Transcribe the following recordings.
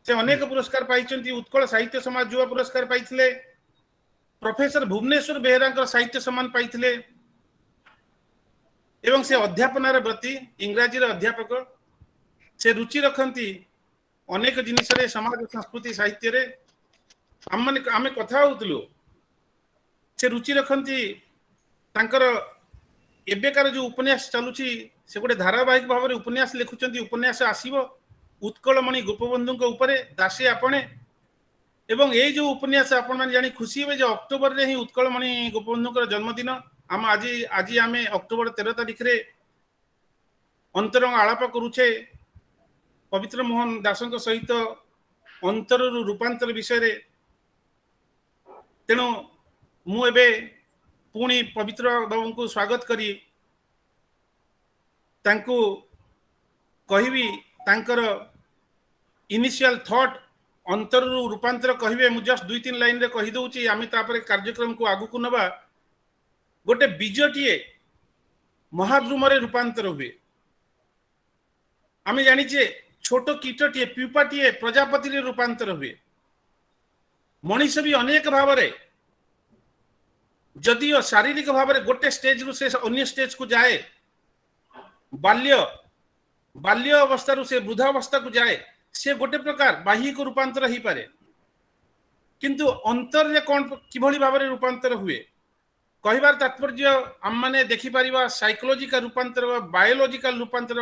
से अनेक पुरस्कार पाइछन्ति। उत्कल साहित्य समाज युवा पुरस्कार पाइथिले। प्रोफेसर भुवनेश्वर बेहेरा साहित्य सम्मान पाइथिले। एवं से अध्यापनार व्रती इंग्राजी अध्यापक। से रुचि रखती अनेक जिनिस समाज संस्कृति साहित्य रे आम कथा होतलु। से रुचि रखती तांकर एबेकार जो उपन्यास चलुची से गोटे धारावाहिक भाव में उपन्यास लिखुंट। उपन्यास आसव उत्कलमणि गोपबंधु उपरे दासे आपणे। एवं ये जो उपन्यास आपण मैंने जानी खुशी हे जो अक्टोबर रे ही उत्कलमणि गोपबंधु जन्मदिन। आम आज आज आम अक्टोबर 13 तारिख रे अंतरंग आलाप करुचे पवित्र मोहन दासों सहित अंतर रूपांतर विषय। तेणु मुझे पुणी पवित्र बाबू को स्वागत करी तांको कहबी तांकर इनिशियल थॉट अंतर रूपांतर कहे। मुझे जस्ट 2-3 लाइन रे कही दउची। आमी तापर कार्यक्रम को आगु को नबा। गोटे बीजटीए महाद्रुम रे रूपांतर हुए। आमी जानिचे छोट कीटटीए प्यूपाटीए प्रजापति रे रूपांतर हुए। मनीष भी अनेक भाव रे जदियो शारीरिक भाव में गोटे स्टेज रु से अन्य स्टेज को जाए, बाल्य बाल्य अवस्था रु से वृद्धावस्था को जाए, से गोटे प्रकार बाह्यिक रूपांतर ही पारे। किंतु अंतर रे कौन किभली भाव में रूपांतर हुए कहबार तात्पर्य आम माने देखि परिबा साइकोलॉजिकल रूपांतर, बायोलॉजिकल रूपांतर,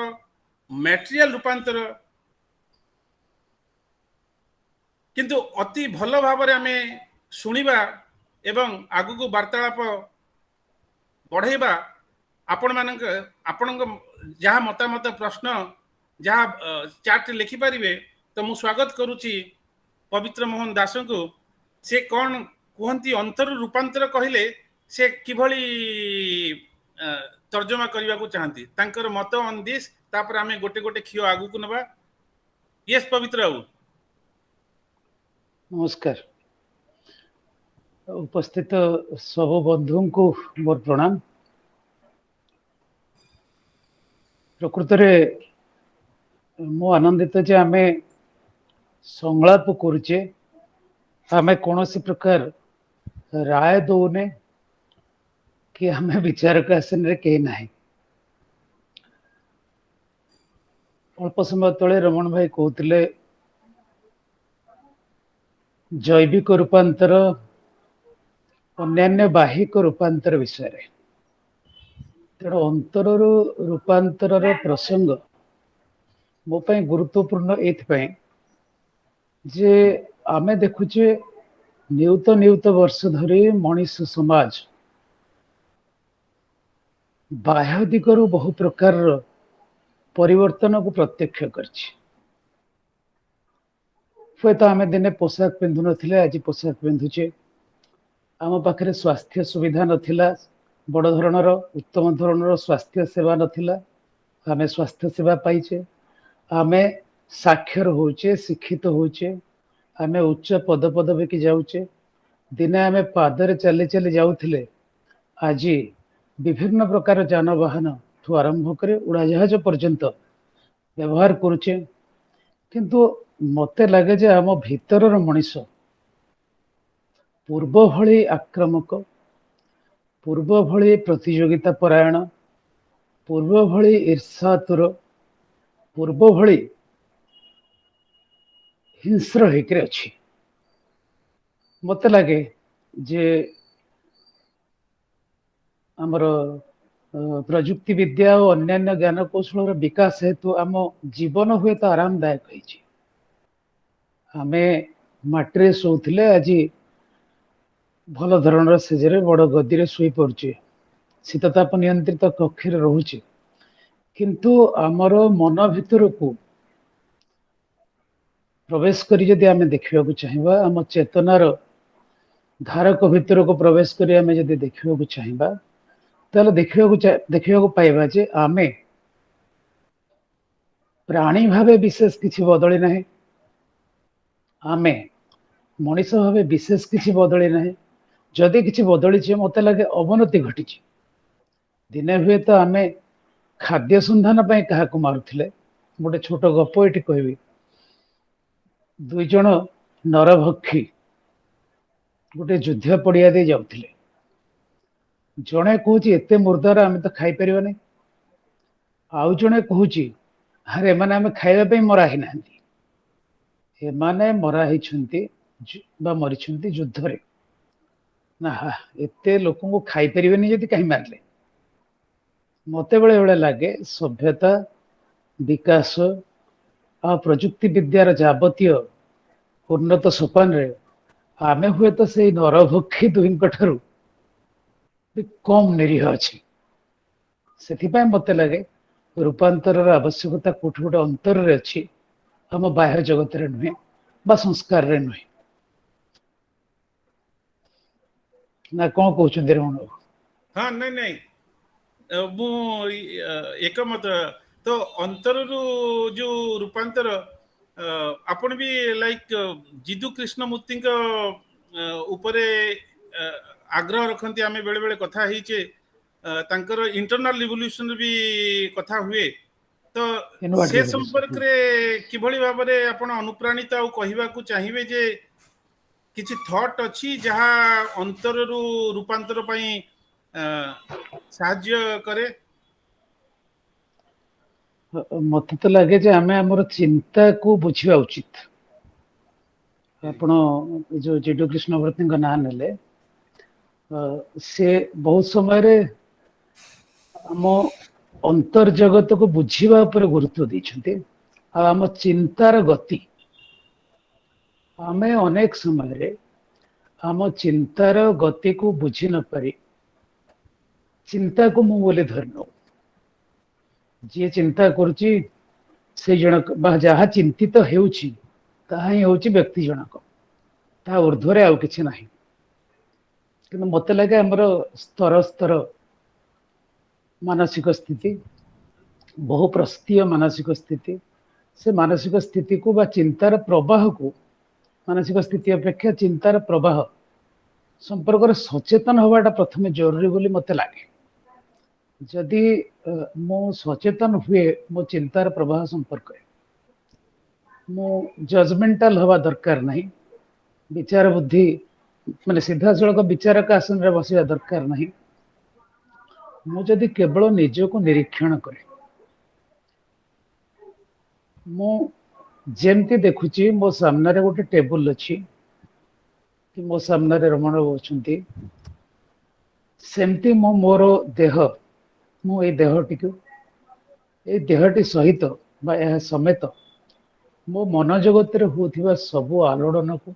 मटेरियल रूपांतर। किंतु अति भल भाव में आमे शुणिबा एवं आगु को वार्तालाप बढ़ेबा। आपण जहाँ मतामत प्रश्न जहाँ चार्ट लिखि पारिबे। तो मु स्वागत करुची पवित्र मोहन दास को। से कौन कहती अंतर रूपांतर कहले से किभली तर्जमा करने को चाहती तांकर मत ऑन दिस। तापर आमे गोटे गोटे खियो आगु को नबा। यस पवित्र बाबू नमस्कार। उपस्थित सब बंधु को मोर प्रणाम। प्रकृत मु आनंदित जे आमे संलाप करुचे। आमे कौन सी प्रकार राय दौने कि आमे विचारक आसन रे कहीं ना। अल्प समय तले रमण भाई कहते जैविक रूपांतर अन्यान्य बाहिक रूपांतर विषय। तेणु अंतर रूपांतर प्रसंग मो गुरुत्वपूर्ण एथपाई जे आमे देखुचे नियुत नियुत वर्ष धरी मनीष समाज बाह्य दिगरु बहु प्रकार परिवर्तन को प्रत्यक्ष करछि। तो आमे दिने पोशाक पिंधु नथिले, आज पोशाक पिंधुचे। आम पाखे स्वास्थ्य सुविधा नथिला, बड़ धरणर उत्तम धरणर स्वास्थ्य सेवा नथिला। आमे स्वास्थ्य सेवा पाइचे। आमे साक्षर होचे, शिक्षित होचे। आमे उच्च पद पदवी की जाउचे। दिने आमे पादरे चली चली जाउथिले, आज विभिन्न प्रकार जानवाहन ठू आरंभ करे उड़ाजहाज पर्यंत व्यवहार करुचे। किंतु मते लगे जे आम भीतर मनीष पूर्व भली आक्रामक, पूर्व भली प्रतियोगिता परायण, पूर्व भली ईर्षातुर, पूर्व भली हिंस्र होकर अच्छी। मत लगे जे आमर प्रजुक्ति विद्या और अन्यान्य ज्ञान कौशल विकास हेतु आम जीवन हुए तो आरामदायक होइछि। आमे माट्रे शोथिले, आज भल धरणर सेजरे बड़ गदी शुई पड़ुचे, शीतताप नियंत्रित कक्ष रोचे। किंतु आमर मन भितर को प्रवेश करी जदि आमे देखिबा को चाहिबा, आम चेतनार धारक भितर को प्रवेश करी आमे जदि देखिबा को चाहिबा, ताले देखिबा को पाइबा जे आमे प्राणी भावे विशेष किछि बदली नाही, आमे मनीष भावे विशेष किछि बदली नाही। जदि किछि बदली मत लगे अवनति घटी। दिने हुए तो आमे खाद्य संधान पाई क्या मारुथिले। गोटे छोट गप ये कहबी। ଦୁଇ ଜଣ ନରଭକ୍ଷୀ ଗୋଟେ ଯୁଦ୍ଧ ପଡିଆ ଦେଇ ଯାଉଥିଲେ। ଜଣେ କହୁଛି ଏତେ ମୁର୍ଦାର ଆମେ ତ ଖାଇପାରିବାନି, ଆଉ ଜଣେ କହୁଛି ଆରେ ଏମାନେ ଆମେ ଖାଇବା ପାଇଁ ମରା ହେଇନାହାନ୍ତି, ଏମାନେ ମରା ହେଇଛନ୍ତି ବା ମରିଛନ୍ତି ଯୁଦ୍ଧରେ। ନା ଏତେ ଲୋକଙ୍କୁ ଖାଇପାରିବେନି ଯଦି କାହିଁ ମାରିଲେ। ମତେ ବେଳେ ବେଳେ ଲାଗେ ସଭ୍ୟତା, ବିକାଶ ଆଉ ପ୍ରଯୁକ୍ତି ବିଦ୍ୟାର ଯାବତୀୟ ଉନ୍ନତ ସୋପାନରେ ଆମେ ହୁଏତ ସେଇ ନରଭକ୍ଷୀ ଦୁହିଁଙ୍କ ଠାରୁ କମ ନିରୀହ ଅଛି। ସେଥିପାଇଁ ମତେ ଲାଗେ ରୂପାନ୍ତରର ଆବଶ୍ୟକତା କୋଉଠି ଗୋଟେ ଅନ୍ତରରେ ଅଛି, ଆମ ବାହ୍ୟ ଜଗତରେ ନୁହେଁ ବା ସଂସ୍କାରରେ ନୁହେଁ। ନା କଣ କହୁଛନ୍ତି ରମଣ ବାବୁ? ହଁ, ନାଇଁ ନାଇଁ, ମୁଁ ଏକମତ। ତ ଅନ୍ତରରୁ ଯୋଉ ରୂପାନ୍ତର, ଆପଣ ବି ଲାଇକ୍ ଜିଦୁ କୃଷ୍ଣମୂର୍ତ୍ତିଙ୍କ ଉପରେ ଆଗ୍ରହ ରଖନ୍ତି। ଆମେ ବେଳେ ବେଳେ କଥା ହେଇଛେ, ତାଙ୍କର ଇଣ୍ଟରନାଲ ରିଭଲ୍ୟୁସନ ବି କଥା ହୁଏ। ତ ଇନୱାର୍ଡ ସେ ରିଭଲ୍ୟୁସନ। ସମ୍ପର୍କରେ କିଭଳି ଭାବରେ ଆପଣ ଅନୁପ୍ରାଣିତ ଆଉ କହିବାକୁ ଚାହିଁବେ ଯେ କିଛି ଥଟ୍ ଅଛି ଯାହା ଅନ୍ତରରୁ ରୂପାନ୍ତର ପାଇଁ ସାହାଯ୍ୟ କରେ? ମତେ ତ ଲାଗେ ଯେ ଆମେ ଆମର ଚିନ୍ତାକୁ ବୁଝିବା ଉଚିତ। ଆପଣ ଯୋଉ ଜିଡୁ କୃଷ୍ଣମୂର୍ତ୍ତିଙ୍କ ନାଁ ନେଲେ, ସେ ବହୁତ ସମୟରେ ଆମ ଅନ୍ତର୍ଜଗତକୁ ବୁଝିବା ଉପରେ ଗୁରୁତ୍ୱ ଦେଇଛନ୍ତି। ଆଉ ଆମ ଚିନ୍ତାର ଗତି, ଆମେ ଅନେକ ସମୟରେ ଆମ ଚିନ୍ତାର ଗତିକୁ ବୁଝି ନପାରି ଚିନ୍ତାକୁ ମୁଁ ବୋଲି ଧରି ନଉ। ଯିଏ ଚିନ୍ତା କରୁଛି ସେ ଜଣକ ବା ଯାହା ଚିନ୍ତିତ ହେଉଛି ତାହା ହିଁ ହଉଛି ବ୍ୟକ୍ତି ଜଣକ, ତା ଉର୍ଦ୍ଧ୍ୱରେ ଆଉ କିଛି ନାହିଁ। କିନ୍ତୁ ମତେ ଲାଗେ ଆମର ସ୍ତର ସ୍ତର ମାନସିକ ସ୍ଥିତି, ବହୁ ମାନସିକ ସ୍ଥିତି, ସେ ମାନସିକ ସ୍ଥିତିକୁ ବା ଚିନ୍ତାର ପ୍ରବାହକୁ, ମାନସିକ ସ୍ଥିତି ଅପେକ୍ଷା ଚିନ୍ତାର ପ୍ରବାହ ସମ୍ପର୍କରେ ସଚେତନ ହବାଟା ପ୍ରଥମେ ଜରୁରୀ ବୋଲି ମତେ ଲାଗେ। ଯଦି ମୁଁ ସଚେତନ ହୁଏ ମୋ ଚିନ୍ତାର ପ୍ରବାହ ସମ୍ପର୍କରେ, ମୁଁ ଜଜମେଣ୍ଟାଲ ହବା ଦରକାର ନାହିଁ। ବିଚାର ବୁଦ୍ଧି ମାନେ ସିଧାସଳଖ ବିଚାରକ ଆସନରେ ବସିବା ଦରକାର ନାହିଁ। ମୁଁ ଯଦି କେବଳ ନିଜକୁ ନିରୀକ୍ଷଣ କରେ, ମୁଁ ଯେମିତି ଦେଖୁଛି ମୋ ସାମ୍ନାରେ ଗୋଟେ ଟେବୁଲ ଅଛି, କି ମୋ ସାମ୍ନାରେ ରମଣ ବାବୁ ଅଛନ୍ତି, ସେମିତି ମୁଁ ମୋର ଦେହ, ମୁଁ ଏଇ ଦେହଟିକୁ, ଏଇ ଦେହଟି ସହିତ ବା ଏହା ସମେତ ମୋ ମନ ଜଗତରେ ହଉଥିବା ସବୁ ଆଲୋଡ଼ନକୁ,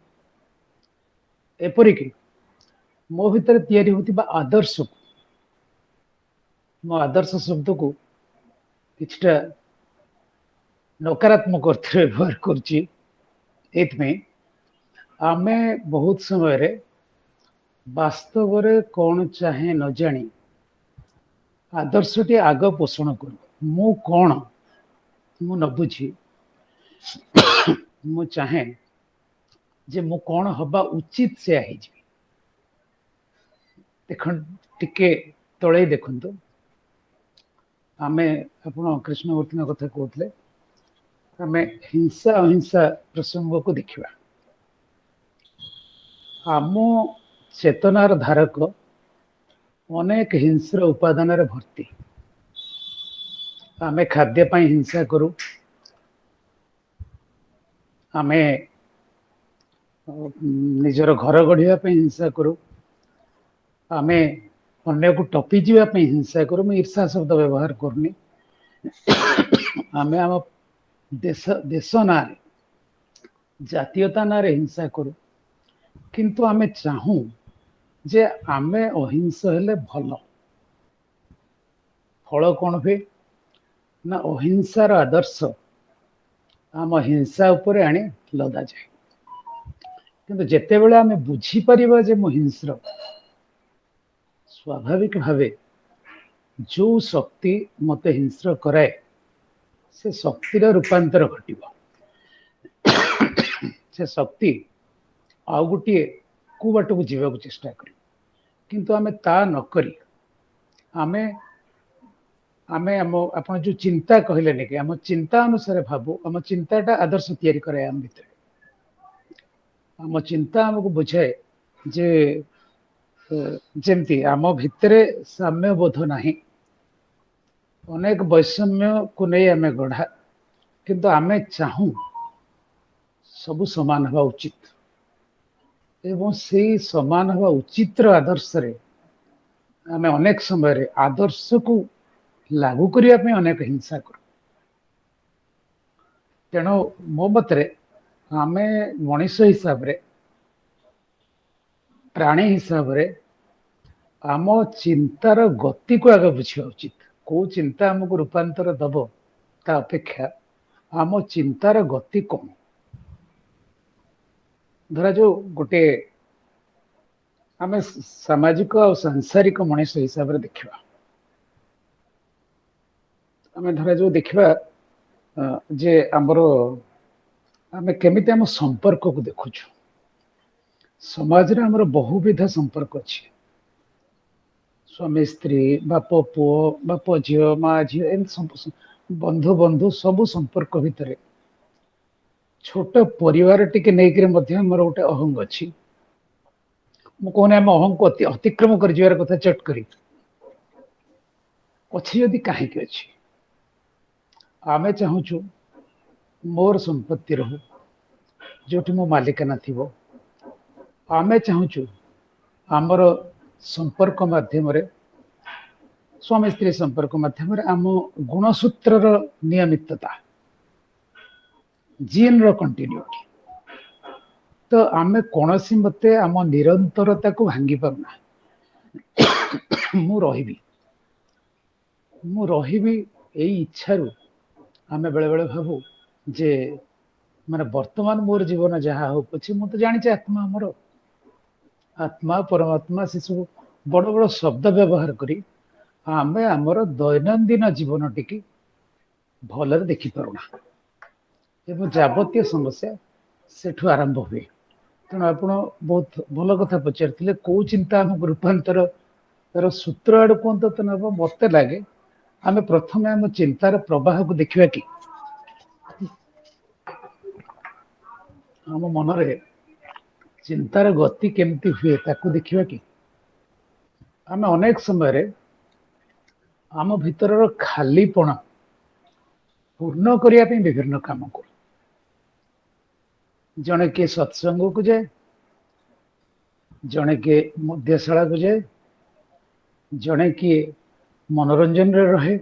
ଏପରିକି ମୋ ଭିତରେ ତିଆରି ହଉଥିବା ଆଦର୍ଶକୁ, ମୋ ଆଦର୍ଶ ଶବ୍ଦକୁ କିଛିଟା ନକାରାତ୍ମକ ଅର୍ଥରେ ବ୍ୟବହାର କରୁଛି ଏଇଥିପାଇଁ, ଆମେ ବହୁତ ସମୟରେ ବାସ୍ତବରେ କଣ ଚାହେଁ ନ ଜାଣି ଆଦର୍ଶଟି ଆଗ ପୋଷଣ କରୁ। ମୁଁ କଣ ମୁଁ ନ ବୁଝି ମୁଁ ଚାହେଁ ଯେ ମୁଁ କଣ ହବା ଉଚିତ ସେୟା ହେଇଯିବି। ଦେଖନ୍ତୁ ଟିକେ ତଳେଇ ଦେଖନ୍ତୁ, ଆମେ ଆପଣ କୃଷ୍ଣମୂର୍ତ୍ତିଙ୍କ କଥା କହୁଥିଲେ, ଆମେ ହିଂସା ଅହିଂସା ପ୍ରସଙ୍ଗକୁ ଦେଖିବା। ଆମ ଚେତନାର ଧାରକ ଅନେକ ହିଂସ୍ର ଉପାଦାନରେ ଭର୍ତ୍ତି। ଆମେ ଖାଦ୍ୟ ପାଇଁ ହିଂସା କରୁ, ଆମେ ନିଜର ଘର ଗଢିବା ପାଇଁ ହିଂସା କରୁ, ଆମେ ଅନ୍ୟକୁ ଟପି ଯିବା ପାଇଁ ହିଂସା କରୁ, ମୁଁ ଈର୍ଷା ଶବ୍ଦ ବ୍ୟବହାର କରୁନି। ଆମେ ଆମ ଦେଶ ନାଁରେ, ଜାତୀୟତା ନାଁରେ ହିଂସା କରୁ, କିନ୍ତୁ ଆମେ ଚାହୁଁ ଯେ ଆମେ ଅହିଂସ ହେଲେ ଭଲ। ଫଳ କଣ ହୁଏ ନା ଅହିଂସାର ଆଦର୍ଶ ଆମ ହିଂସା ଉପରେ ଆଣି ଲଦାଯାଏ। କିନ୍ତୁ ଯେତେବେଳେ ଆମେ ବୁଝିପାରିବା ଯେ ମୁଁ ହିଂସ୍ର, ସ୍ୱାଭାବିକ ଭାବେ ଯୋଉ ଶକ୍ତି ମତେ ହିଂସ୍ର କରାଏ, ସେ ଶକ୍ତିର ରୂପାନ୍ତର ଘଟିବ। ସେ ଶକ୍ତି ଆଉ ଗୋଟିଏ କୁ ବାଟକୁ ଯିବାକୁ ଚେଷ୍ଟା କରିବ। କିନ୍ତୁ ଆମେ ତା ନକରି ଆମେ ଆପଣ ଯୋଉ ଚିନ୍ତା କହିଲେନି କି ଆମ ଚିନ୍ତା ଅନୁସାରେ ଭାବୁ, ଆମ ଚିନ୍ତାଟା ଆଦର୍ଶ ତିଆରି କରେ ଆମ ଭିତରେ। आम चिंता आमको बुझाए जे जेमती आम भितरे साम्य बोध नाही, अनेक वैषम्य को नहीं आम गढ़ा, किंतु आम चाहू सबु समान हवा उचित एवं से समान हवा उचित आदर्श रे आम अनेक समय आदर्श को लागू करने अनेक हिंसा कर। तेणु मो मत आम मनीष हिसाब रे प्राणी हिसाब रे आम चिंतार गति को आगे बुझा उचित। कौ चिंता आमको रूपांतर दब ता अपेक्षा आम चिंतार गति कौन। धरा जो गोटे आम सामाजिक और सांसारिक मनीष हिसाब रे देखा, आम धरा जो देखा जे आमर आम केमिति आम संपर्क को देखुछु। समाज रे आमर बहुविध संपर्क अच्छी, स्वामी स्त्री बाप पुओ बाप झील माँ झील एम बंधु बंधु सबु संपर्क भितर छोट परिवार टिके नहीं मोर गोटे अहंग अच्छी। मुझे आम अहंग को अतिक्रम कर जीवार कथा चट करी अच्छी यदि कहीं अच्छी आमे चाहूँ मोर संपत्ति रहू जो मो मालिकाना थी, आमे चाहूँ आमर संपर्क माध्यम स्वामी स्त्री संपर्क माध्यम आम गुणसूत्र नियमितता जीन रो कंटिन्यूटी, तो आमे कौन सी मते आम निरंतरता को भांगी पारना। मु रही यही इच्छारू आमे बेले बेले भाबू जे माने वर्तमान मोर जीवन जहाँ हो पछे मु तो जानी आत्मा आमर आत्मा परमात्मा से सब बड़ बड़ शब्द व्यवहार करी आमे आमर दैनंदिन जीवन टिकी भलरे देखि पारुना एवं जाबतीय समस्या सेठु आरंभ हुए। तेणु आप बहुत भल कथा पचार कौ चिंता आमको रूपांतर तार सूत्र आड़ कहते तो ना मत लगे आम प्रथम आम चिंतार प्रवाह को देखा कि आम मनरे चिंतार गति केमती हुए ताकू देखा कि आम अनेक समय आम भीतर खालीपण पूर्ण करने विभिन्न काम कर। जड़े किए सत्संग को जाए, जड़े किए मध्यशाला को जाए, जड़े किए मनोरंजन रे रहे,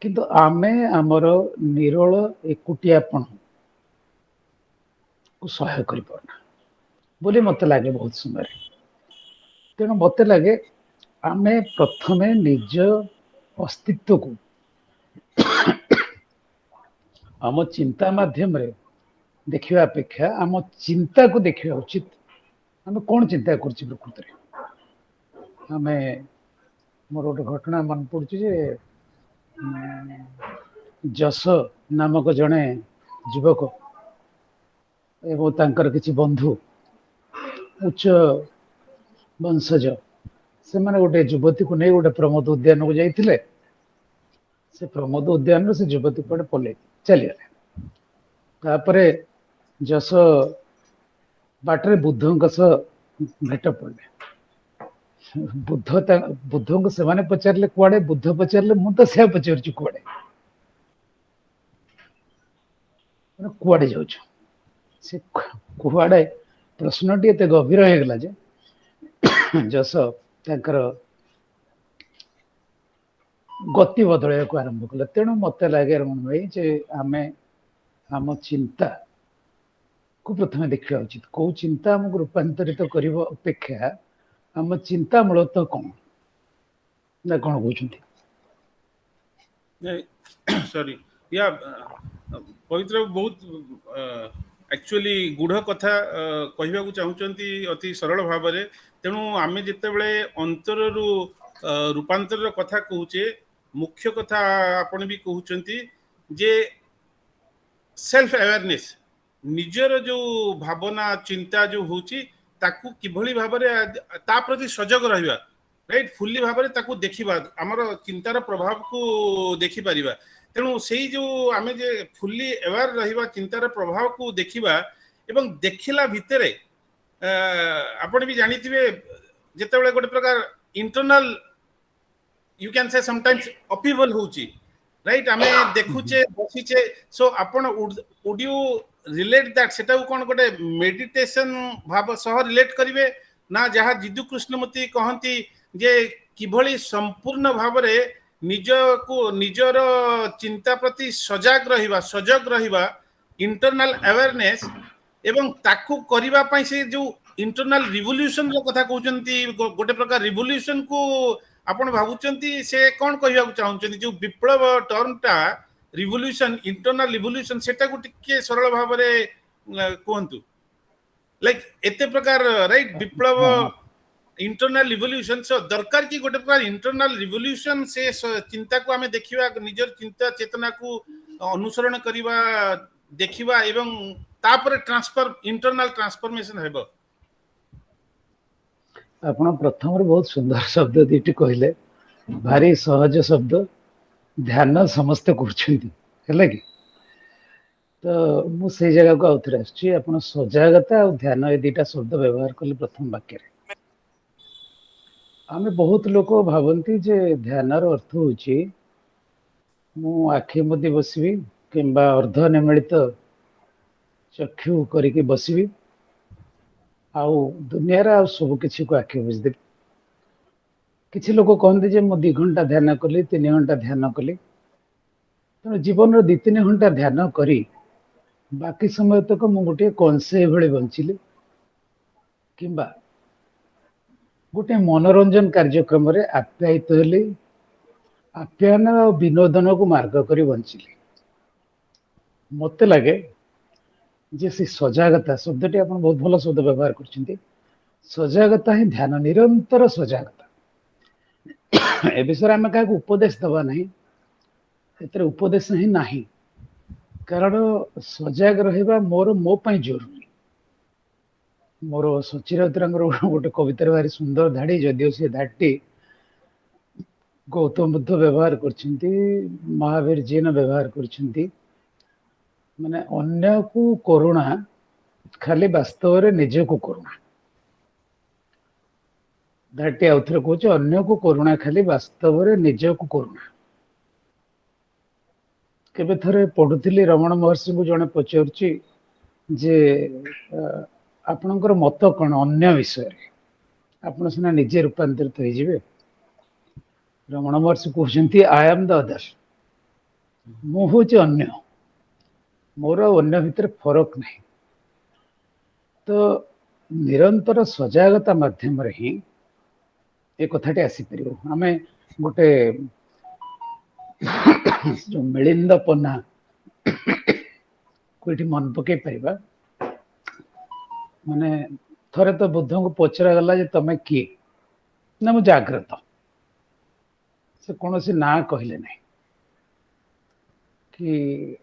किंतु आमे आमर निरोल एकुटियापन को सहाय कर पारना बोली मत लगे बहुत समय। तेणु मत लगे आमे प्रथमे निज अस्तित्व को आम चिंता माध्यम रे देखा अपेक्षा आम चिंता को देखा उचित। आम कौन चिंता कर प्रकृति में आम मोर गोटे घटना मन पड़े जस नामक जड़े युवक एवं तांकर किछि बंधु उच्च वंशज से माने गोटे युवती को नहीं गोटे प्रमोद उद्यान को जाइथिले। से प्रमोद उद्यान से युवती को पले चली तापरे जस बाटरे बुद्धों सह भेट पड़े। बुद्ध को से माने पचारे कुआड़े, बुद्ध पचारे मु तो से पचार कुआड़े कुआड़े जाऊँ से कुआड़े प्रश्नटी एत गभीर हो गला जे जस तांकर गति बदल को आरंभ कले। तेणु मत लगे रमण भाई जे आमे आम चिंता को प्रथम देखा उचित। कौ चिंता आमको रूपांतरित करने अपेक्षा आम चिंता मूलतः कौन ना कौन कहते सॉरी या पवित्र बहुत एक्चुअली गुढ़ कथा कहवा को चाहूँगी अति सरल भाव में। तेणु आम जितेबले अंतर रूपांतर कथा कहूचे मुख्य कथा आपण भी कहते जे सेल्फ अवेयरनेस निजर जो भावना चिंता जो होची ताकू किभली भाव में ता प्रति सजग रहिबा राइट फुल्ली भाव में ताकू देखिबा हमर चिंतार प्रभाव को देखि परिबा। तेणु से जो आमे जे फुल्ली अवेयर रहिबा चिंतार प्रभाव को देखिबा ଏବଂ ଦେଖିଲା ଭିତରେ ଆପଣ ବି ଜାଣିଥିବେ ଯେତେବେଳେ ଗୋଟେ ପ୍ରକାର internal you can say sometimes अपीवल होची राइट आमे देखुचे बसिचे सो आपण वुड यू रिलेट दैट सेटा कोन गोटे मेडिटेशन भाव सह रिलेट करिवे ना जहा जिदु कृष्णमूर्ति कहंती जे किभली संपूर्ण भावरे निज को निजर चिंता प्रति सजग रहिबा इंटरनल अवेयरनेस एवं ताकू करिबा पई से जो इंटरनल रिवोल्यूशन रो कथा कहउचंती गोटे प्रकार रिवोल्यूशन को आपण भाबुचंती से कोन कहिया चाहउचंती जो विप्लव टर्म टा रिवोल्यूशन इंटरनल रिवोल्यूशन सेटा को टिके सरल भाबरे कोहंतु लाइक एते प्रकार राइट विप्लव इंटरनल रिवोल्यूशन सो दरकार की गोटे प्रकार इंटरनल रिवोल्यूशन से चिंता को आमे देखिबा निजर चिंता चेतना को अनुसरण करिबा देखिबा एवं तापर ट्रांसफर इंटरनल ट्रांसफॉर्मेशन हेबो आपण प्रथम बहुत सुंदर शब्द दीटी कहले भारी सहज शब्द ध्यान समस्त कर तो मुझे जगह को आउथरे आछी आपण सजागता और ध्यान ए दुटा शब्द व्यवहार कले प्रथम वाक्य रे आमे बहुत लोक भावंती जे ध्यान रो अर्थ होची मु आखि मुदी बसबी किंबा अर्ध निमिलित चक्षु करिके बसबी आउ दुनिया रा सब किसी को आखि बुझदे किसी लोग कहते जे मु 2 घंटा ध्यान कली 3 घंटा ध्यान कली तो जीवन रो 2-3 घंटा ध्यान करी बाकी समय तक मु गोटे कंसे भले बंचिले किंबा गोटे मनोरंजन कार्यक्रम रे आप्यायित हेली आप्यायन और विनोदन को मार्ग करी बंचिले मते लगे जे से सजागता शब्दटी आपण बहुत भल शब्द व्यवहार करछिंती सजागता ही ध्यान निरंतर सजागता ए विषय आम क्या उपदेश दबा नहीं एतर उपदेश ही नहीं कारण सजाग रहिबा मोर मो पई जरूरी मोर सचिरतर गोटे कवितार भारी सुंदर धाड़ी जदिओ से धाड़ी गौतम बुद्ध व्यवहार करछिंती महावीर जी ने व्यवहार करछिंती माने अन्य को करुणा खाली वास्तव रे निज को करुणा धाटी आउथरे कहूँ अन्य को करुणा खाली वास्तव रे निज को करुणा केबे थरे पढ़ुथिली रमण महर्षि को जने पचारुची जे आपणकर मत कौन अन्य विषय रे आपण सिना निजे रूपांतरित हो जिवे रमण महर्षि कहते आई एम द अदर मु हूँ अन्य मोर अन्य भितर फरक नहीं तो निरंतर सजागता माध्यम रे ही ए कथाटी आसी परियो आमे गोटे जो मिलिंद पन्ना कोठी मन पके परिबा माने थरे तो बुद्ध को पचरा गला जे तमे किए ना मु जाग्रत से कौन सी ना कहले नहीं कि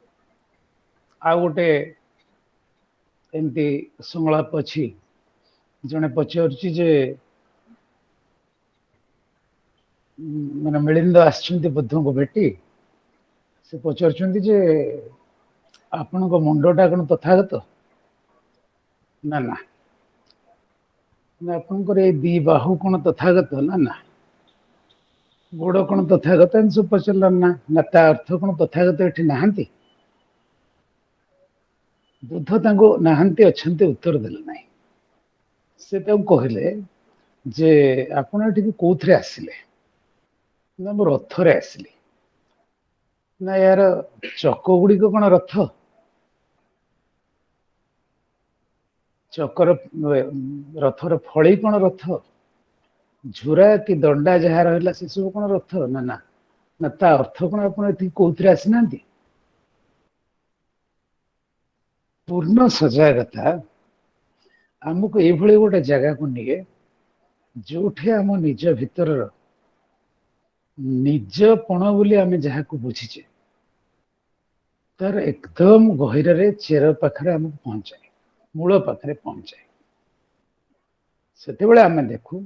आ गोटे एमती संलाप अच्छी जड़े पचारुची जे मैंने मिलिंद आछंती बुद्ध को भेटी से पचारुचंती जे आपण को मुंडटा कौन तथागत ना ना आपनकर ये 2 बाहु कौन तथागत ना ना गोड़ कौन तथागत सब पचार ना ना ता अर्थ कौन तथागत एठी नहांती बुद्ध तांको नहांती अच्छंती उत्तर देले नाही से कहले जे आपण एठी कोथरे आसिले ना मो रथरे आसिली ना यार चक गुड़ी कौन रथ चकर रथर फड़ी कौन रथ झुरा कि दंडा जहाँ रहा से सब कौन रथ ना ना ना ता अर्थ कौन आप कौन आसीना पूर्ण सजागता आमको ये गोटे जगह को निए जो आम निज भीतर निजपण बोली आम जहाँ को बुझीचे तार एकदम गहिर चेर पाखे आमको पहुंचाए मूल पाखे पहुंचाए से आम देखू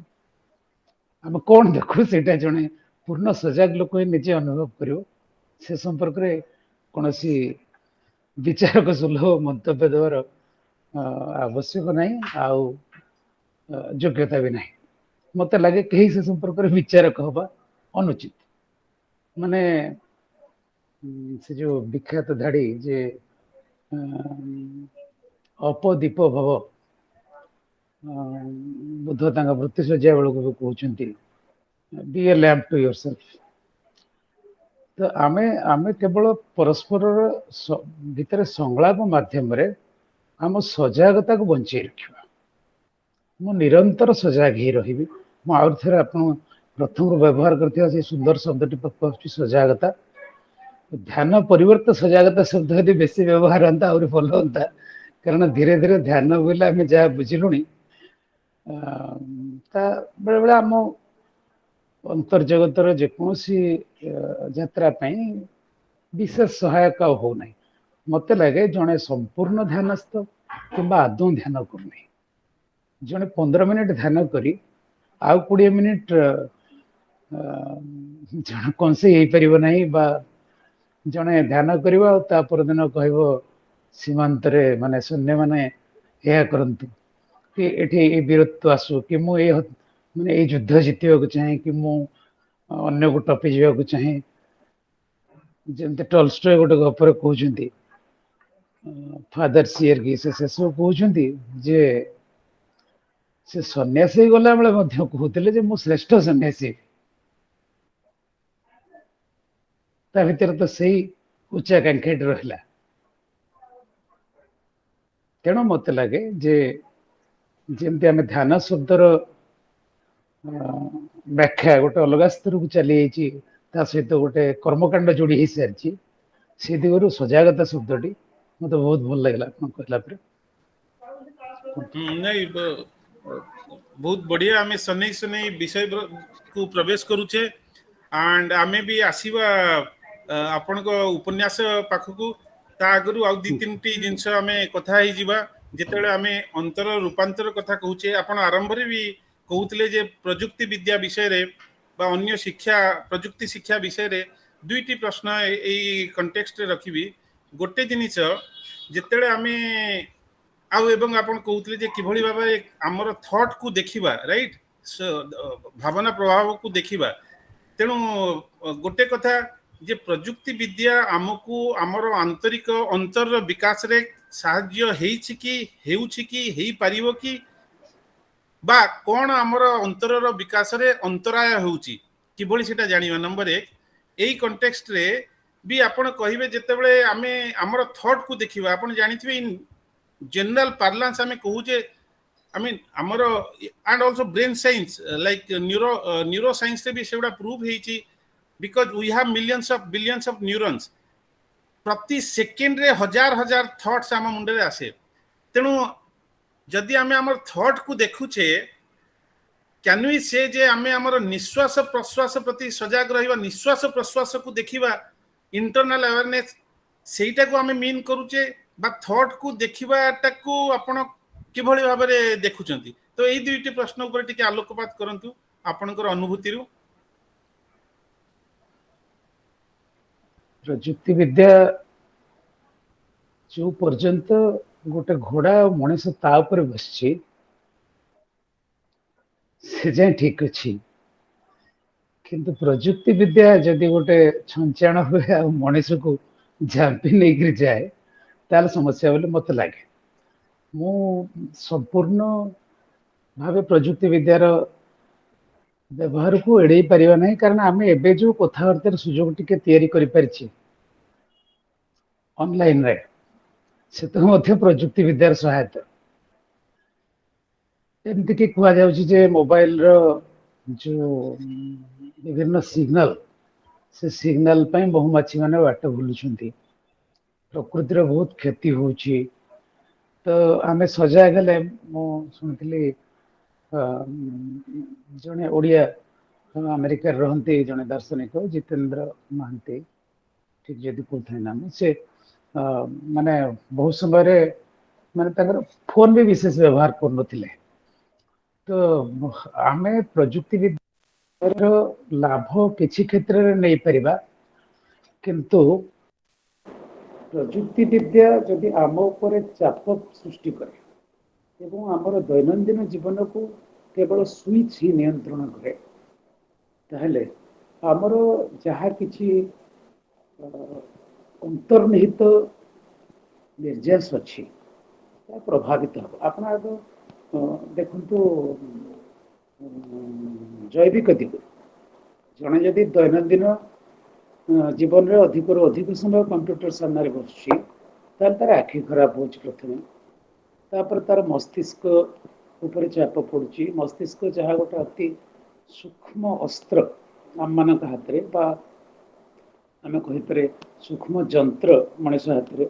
आम कौन देखू से जड़े पूर्ण सजग लोक ही निजे अनुभव कर संपर्क में कौन विचारक सुलभ मंतव्य देवार आवश्यक नहीं आउ योग्यता भी नहीं मत लगे कहीं से संपर्क में विचार कहबा अनुचित माने से जो विख्यात धाड़ी जे अपदीप भव बुद्ध तांका वृत्ति सज्जा बेलू भी कहते be a lamp to yourself तो आमे आमे केवल परस्पर भितर संलाप माध्यम आम सजगता को बंचे रखा मु निरंतर सजग ही रही मु आउर थे आप प्रथम व्यवहार करते सुंदर शब्दटी पक्ष सजगता ध्यान परिवर्तन सजगता शब्द यदि बेसी व्यवहार होता आहरी भल होता कारण धीरे धीरे ध्यान बोले आम जहाँ बुझिलु बेले बेले आम अंतर्जगतर जेकोसी यात्रा विशेष सहायक होना मत लगे जड़े संपूर्ण ध्यानस्थ कि आदौ ध्यान करना जड़े 15 मिनिट ध्यान करी आउ 20 मिनिट जन कौन से हो पार ना जड़े ध्यान करवा परदिन कह सीमांत माने सैन्य माने यह करंतु कि एठी वीरत्व आसु कि मु माने ये युद्ध जीतवा चाहे कि मु अन्य को टपी जावाक चाहे जमती टॉल्स्टॉय गोटे गपर कहते फादर सियर की से सब कहते जे से सन्यासी गला बेले कहते जे मु श्रेष्ठ सन्यासी ता भीतर तो सही उच्चाकांक्षा रहा तेणु मत लगे जे जमती आम ध्यान शब्दर व्याख्या गोटे अलग स्तर को चली जाइए सहित गोटे कर्मकांड जोड़ी हो सारी से दिगरु सजगता शब्दटी मत बहुत भल लगे कहला नहीं बहुत बढ़िया आमे सनै सनै विषय को प्रवेश करूचे एंड आमे भी आसीबा आपण को उपन्यास पाखकू ता आगरु आउ दी तीन टी जिंस आमे कथा ही जीवा जेतेले आमे अंतर रूपांतर कथा कहूचे आपण आरंभ रे भी कहउतले जे प्रयुक्ति विद्या विषय रे बा अन्य शिक्षा प्रयुक्ति शिक्षा विषय रे दुईटी प्रश्न एई कंटेक्स्ट रे रखिबी गोटे जिनिस जेतेले आमे आउ एवं आपण कहउतले जे किभଳି भाबे हमर थॉट को देखिबा राइट भावना प्रभाव को देखिबा तेणु गोटे कथा जे प्रयुक्ति विद्या आमको आमर आंतरिक अंतर विकास रे साहाय्य हेछि कि हेउछि कि हेई पारिबो कि बा कौन आमर अंतरर विकास रे अंतराय होउछि किभଳି सेटा जानिबा नंबर 1 एई कॉन्टेक्स्ट रे भी आपण कहिबे जेतेबेले आमे आमर थॉट को देखिबा आपण जानिथिबे इन जनरल पार्लांस आमे कहूजे आई मीन आमर and also brain science like neuroscience रे भी सेउडा प्रूव हेछि because we have millions of billions of neurons प्रति सेकेंड रे हजार हजार थॉट्स आम मुंडे रे आसे तेणु जदि आमे आमर थॉट को देखुचे कैन वी से जे आमे आमर निश्वास प्रश्वास प्रति सजग रहिबा निश्वास प्रश्वास को देखिबा इंटरनल अवेयरनेस सेटा को आमे मीन करूचे बा थॉट को देखिबाटा को आपण किभଳି भाबरे देखुचंती तो एई दुईटी प्रश्न ऊपर टिके आलोकपात करंतु आपनकर अनुभूति रु प्रयुक्ति विद्या जो पर्यंत गोटे घोड़ा मनीष ता ऊपर बसछि से जाए ठीक अच्छी किंतु प्रयुक्ति विद्या जदि गोटे छंचाण हुए आ मनीष को झांपी नहीं जाए ताल समस्या बोले मत लगे मु संपूर्ण भाव प्रयुक्ति विद्यार व्यवहार को एड़े पारिबा नहीं कारण आम एबे जो कथबार्तार सुजोग टिके तैयारी करि परिछि ऑनलाइन रे से तो मध्य प्रयुक्ति विद्यार सहायता एमती कि कह जाए मोबाइल रो जो विभिन्न सिग्नल से सिग्नल बहुमाछी मैंने बाट बुलूं प्रकृतिर बहुत क्षति होची तो आम सजग हेले शुणी जड़े ओडिया अमेरिका रहते जड़े दार्शनिक जितेंद्र महांती ठीक जदि कहते नाम से माने बहुत समय माने फोन भी विशेष व्यवहार कर तो आम प्रयुक्ति विद्यार लाभ किसी क्षेत्र में नहीं पारिबा किंतु प्रजुक्ति विद्या जदि आम उपरे चाप सृष्टि करे एवं आमर दैनंदिन जीवन को केवल स्विच ही नियंत्रण करे ताहले आमर जहाँ किछि अंतर्निहित निर्यास अच्छी प्रभावित हम आप देखु जैविक दिग जड़े जदि दैनंदिन जीवन में अधिक अधिक समय कंप्यूटर सामने बस तार आखि खराब हो प्रथम तापर तार मस्तिष्क ऊपर चाप पड़ुची मस्तिष्क जहाँ गोटे अति सूक्ष्म अस्त्र आम मान हाथ में आम कहीपर सूक्ष्म जंत्र मनीष हाथ में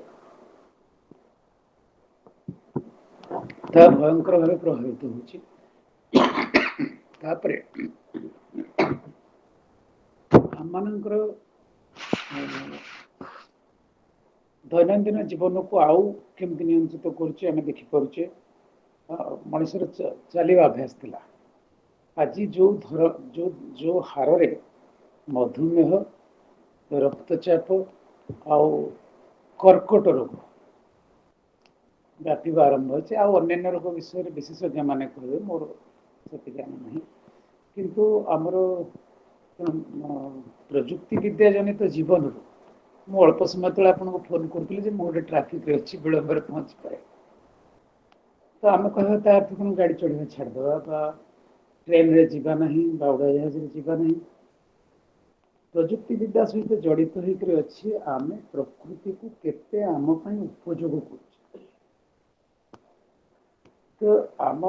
भयंकर भाव प्रभावित होची आमମାନଙ୍କର दैनंदिन जीवन को आउ केमती नियंत्रित करुचे आम देखिपे मनुष्यर चलवा अभ्यास थिला आज जो हार रे मधुमेह रक्तचाप आउ कर्कट रोग व्यापीवा आरंभ होचे अन्य रोग विषय विशेषज्ञ माने कहे मोर से ज्ञान नहीं किंतु आमर प्रजुक्ति विद्या जनित जीवन मु अल्प समय तले आपको फोन करी गोटे ट्राफिक अच्छी विलंब पहुंची पाए तो आम कह गाड़ी चढ़ा छाड़देवा ट्रेन रे जीवा नहीं उड़ा जहाज जीवा नहीं प्रजुक्ति विद्या सहित जड़ित होकर अच्छी आम प्रकृति को केते आम उपयोग कर तो आम